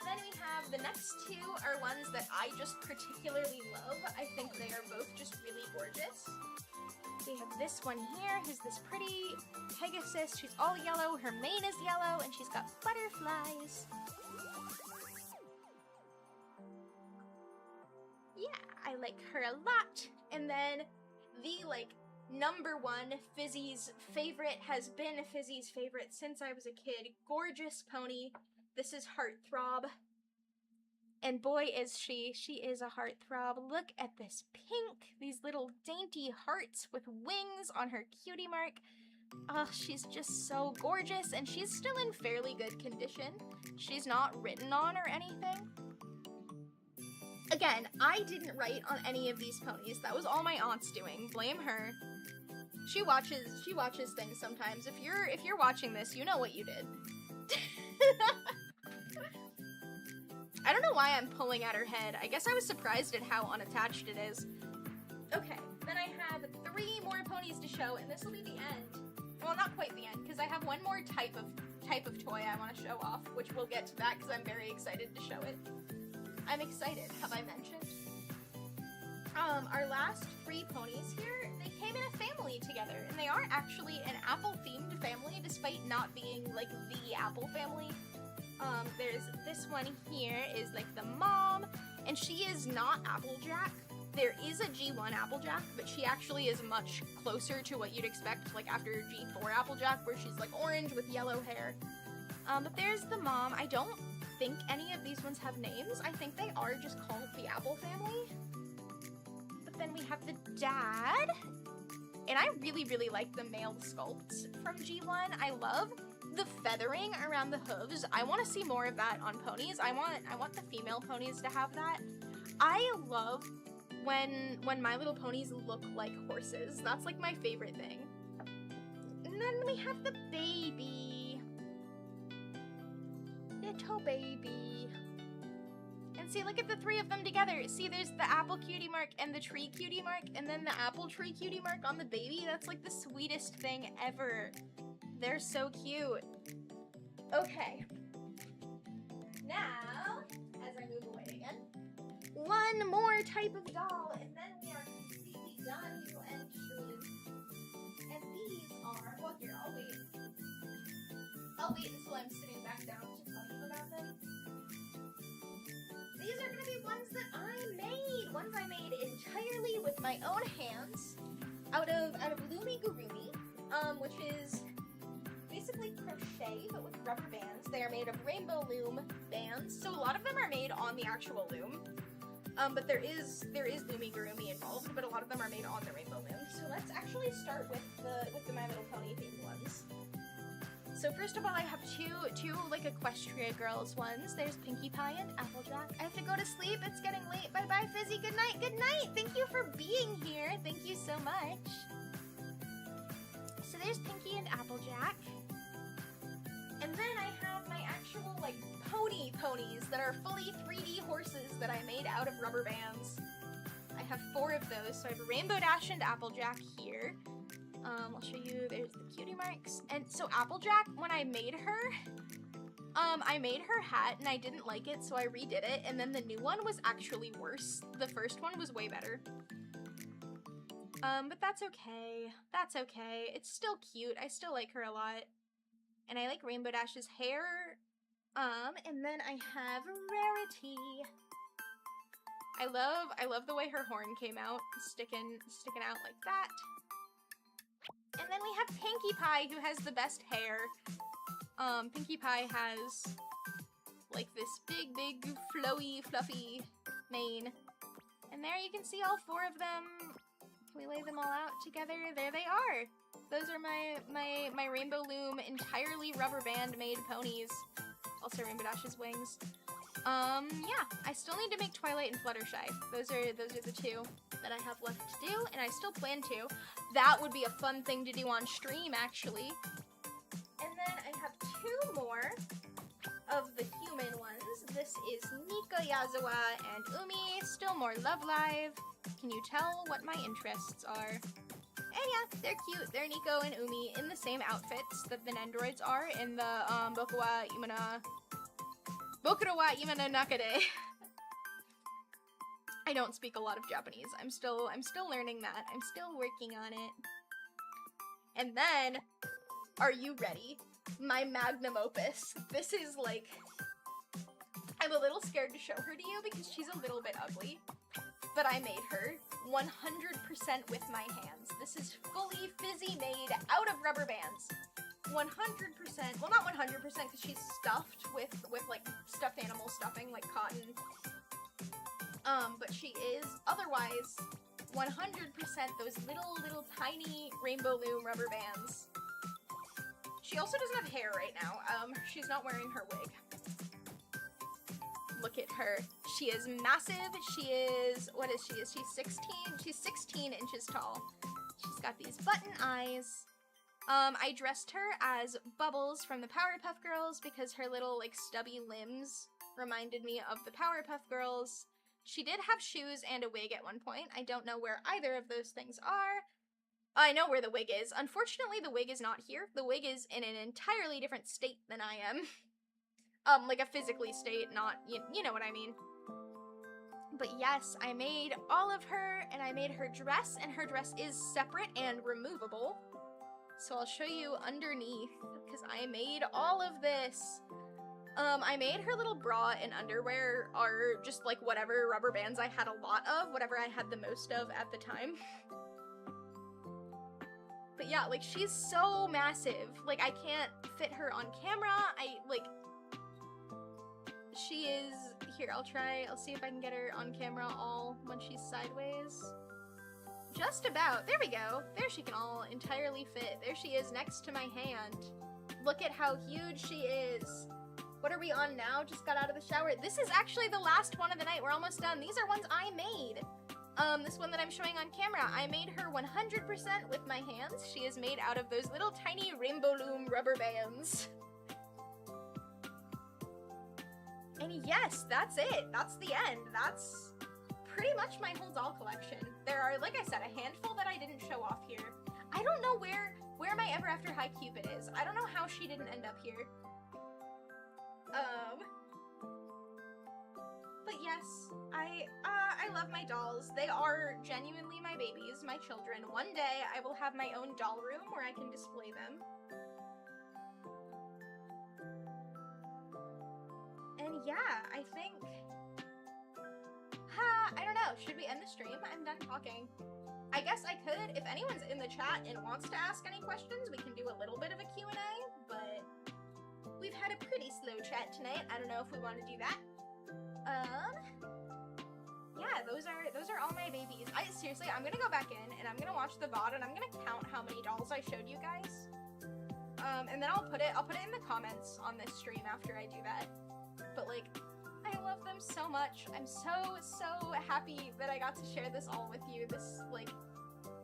Then we have the next two are ones that I just particularly love. I think they are both just really gorgeous. We have this one here, who's this pretty Pegasus. She's all yellow, her mane is yellow, and she's got butterflies. Yeah, I like her a lot. And then the, like, number one Fizzy's favorite has been Fizzy's favorite since I was a kid. Gorgeous pony. This is Heartthrob. And boy is she is a heartthrob. Look at this pink, these little dainty hearts with wings on her cutie mark. Oh, she's just so gorgeous, and she's still in fairly good condition. She's not written on or anything. Again, I didn't write on any of these ponies. That was all my aunt's doing. Blame her. She watches things sometimes. If you're watching this, you know what you did. I don't know why I'm pulling at her head. I guess I was surprised at how unattached it is. Okay, then I have 3 more ponies to show, and this will be the end. Well, not quite the end, because I have one more type of toy I want to show off, which we'll get to that because I'm very excited to show it. I'm excited, have I mentioned? Our last 3 ponies here, they came in a family together, and they are actually an apple-themed family, despite not being, like, the apple family. There's this one here is, like, the mom, and she is not Applejack. There is a G1 Applejack, but she actually is much closer to what you'd expect, like, after G4 Applejack, where she's, like, orange with yellow hair. But there's the mom. I don't think any of these ones have names. I think they are just called the Apple family. But then we have the dad. And I really, really like the male sculpts from G1. I love the feathering around the hooves. I want to see more of that on ponies. I want the female ponies to have that. I love when My Little Ponies look like horses. That's like my favorite thing. And then we have the baby. Little baby. And see, look at the three of them together. See, there's the apple cutie mark and the tree cutie mark, and then the apple tree cutie mark on the baby. That's like the sweetest thing ever. They're so cute. Okay. Now, as I move away again, one more type of doll, and then we are completely done and stream. And these are, well, here, I'll wait. I'll wait until I'm sitting back down to tell you about them. These are gonna be ones that I made. Ones I made entirely with my own hands, out of Lumi Gurumi, which is basically crochet but with rubber bands. They are made of rainbow loom bands, so a lot of them are made on the actual loom. But there is Lumigurumi involved, but a lot of them are made on the rainbow loom. So let's actually start with the My Little Pony themed ones. So first of all, I have two like Equestria girls ones. There's Pinkie Pie and Applejack. I have to go to sleep. It's getting late. Bye bye, Fizzy. Good night. Good night. Thank you for being here. Thank you so much. So there's Pinkie and Applejack. And then I have my actual like ponies that are fully 3D horses that I made out of rubber bands. I have 4 of those. So I have Rainbow Dash and Applejack here. I'll show you, there's the cutie marks. And so Applejack, when I made her hat and I didn't like it, so I redid it, and then the new one was actually worse. The first one was way better. But that's okay. That's okay. It's still cute. I still like her a lot. And I like Rainbow Dash's hair. And then I have Rarity. I love the way her horn came out, sticking out like that. And then we have Pinkie Pie, who has the best hair. Pinkie Pie has like this big, flowy, fluffy mane. And there you can see all 4 of them. Can we lay them all out together? There they are. Those are my Rainbow Loom entirely rubber band made ponies. Also Rainbow Dash's wings. Yeah, I still need to make Twilight and Fluttershy. Those are the 2 that I have left to do, and I still plan to. That would be a fun thing to do on stream, actually. And then I have 2 more of the human ones. This is Nika Yazawa and Umi, still more Love Live. Can you tell what my interests are? And yeah, they're cute. They're Nico and Umi in the same outfits that the Nendoroids are in the Boku wa Imana Nakade. I don't speak a lot of Japanese. I'm still learning that. I'm still working on it. And then, are you ready? My magnum opus. This is like, I'm a little scared to show her to you because she's a little bit ugly. But I made her 100% with my hands. This is fully Fizzy made out of rubber bands. 100%, well not 100% because she's stuffed with like stuffed animal stuffing like cotton. But she is otherwise 100% those little tiny Rainbow Loom rubber bands. She also doesn't have hair right now. She's not wearing her wig. Look at her. She is massive. She is, what is she? Is she 16? She's 16 inches tall. She's got these button eyes. I dressed her as Bubbles from the Powerpuff Girls because her little, like, stubby limbs reminded me of the Powerpuff Girls. She did have shoes and a wig at one point. I don't know where either of those things are. I know where the wig is. Unfortunately, the wig is not here. The wig is in an entirely different state than I am. Like a physically state, not, you know what I mean. But yes, I made all of her, and I made her dress, and her dress is separate and removable. So I'll show you underneath, because I made all of this. I made her little bra and underwear are just like whatever rubber bands I had a lot of, whatever I had the most of at the time. But yeah, like, she's so massive. Like, I can't fit her on camera. She is, here, I'll see if I can get her on camera all when she's sideways. Just about, there we go. There she can all entirely fit. There she is next to my hand. Look at how huge she is. What are we on now? Just got out of the shower. This is actually the last one of the night. We're almost done. These are ones I made. This one that I'm showing on camera, I made her 100% with my hands. She is made out of those little tiny Rainbow Loom rubber bands. And yes, that's it. That's the end. That's pretty much my whole doll collection. There are, like I said, a handful that I didn't show off here. I don't know where my Ever After High Cupid is. I don't know how she didn't end up here. But yes, I love my dolls. They are genuinely my babies, my children. One day I will have my own doll room where I can display them. And yeah, I think, I don't know, should we end the stream? I'm done talking. I guess I could, if anyone's in the chat and wants to ask any questions, we can do a little bit of a Q&A, but we've had a pretty slow chat tonight. I don't know if we want to do that. Yeah, those are all my babies. Seriously, I'm gonna go back in and I'm gonna watch the VOD and I'm gonna count how many dolls I showed you guys. And then I'll put it in the comments on this stream after I do that. But like, I love them so much. I'm so happy that I got to share this all with you. This, like,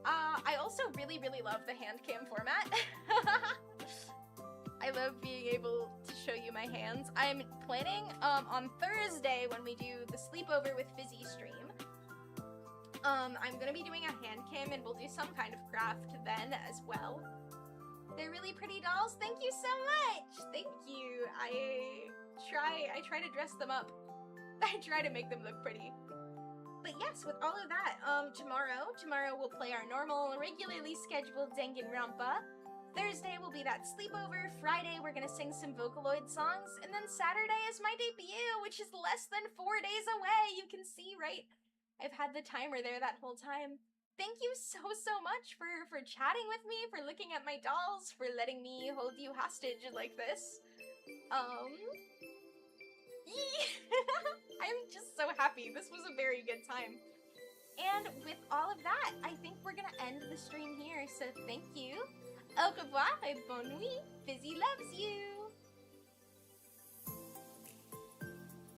I also really love the HANDCAM format. I love being able to show you my hands. I'm planning, on Thursday when we do the sleepover with Fizzy stream, I'm gonna be doing a HANDCAM and we'll do some kind of craft then as well. They're really pretty dolls. Thank you so much! Thank you. I try to dress them up. I try to make them look pretty. But yes, with all of that, tomorrow we'll play our normal, regularly scheduled Danganronpa. Thursday will be that sleepover. Friday we're gonna sing some Vocaloid songs, and then Saturday is my debut, which is less than 4 days away. You can see, right? I've had the timer there that whole time. Thank you so much for chatting with me, for looking at my dolls, for letting me hold you hostage like this. I'm just so happy. This was a very good time. And with all of that, I think we're gonna end the stream here, so thank you. Au revoir et bonne nuit. Fizzy loves you.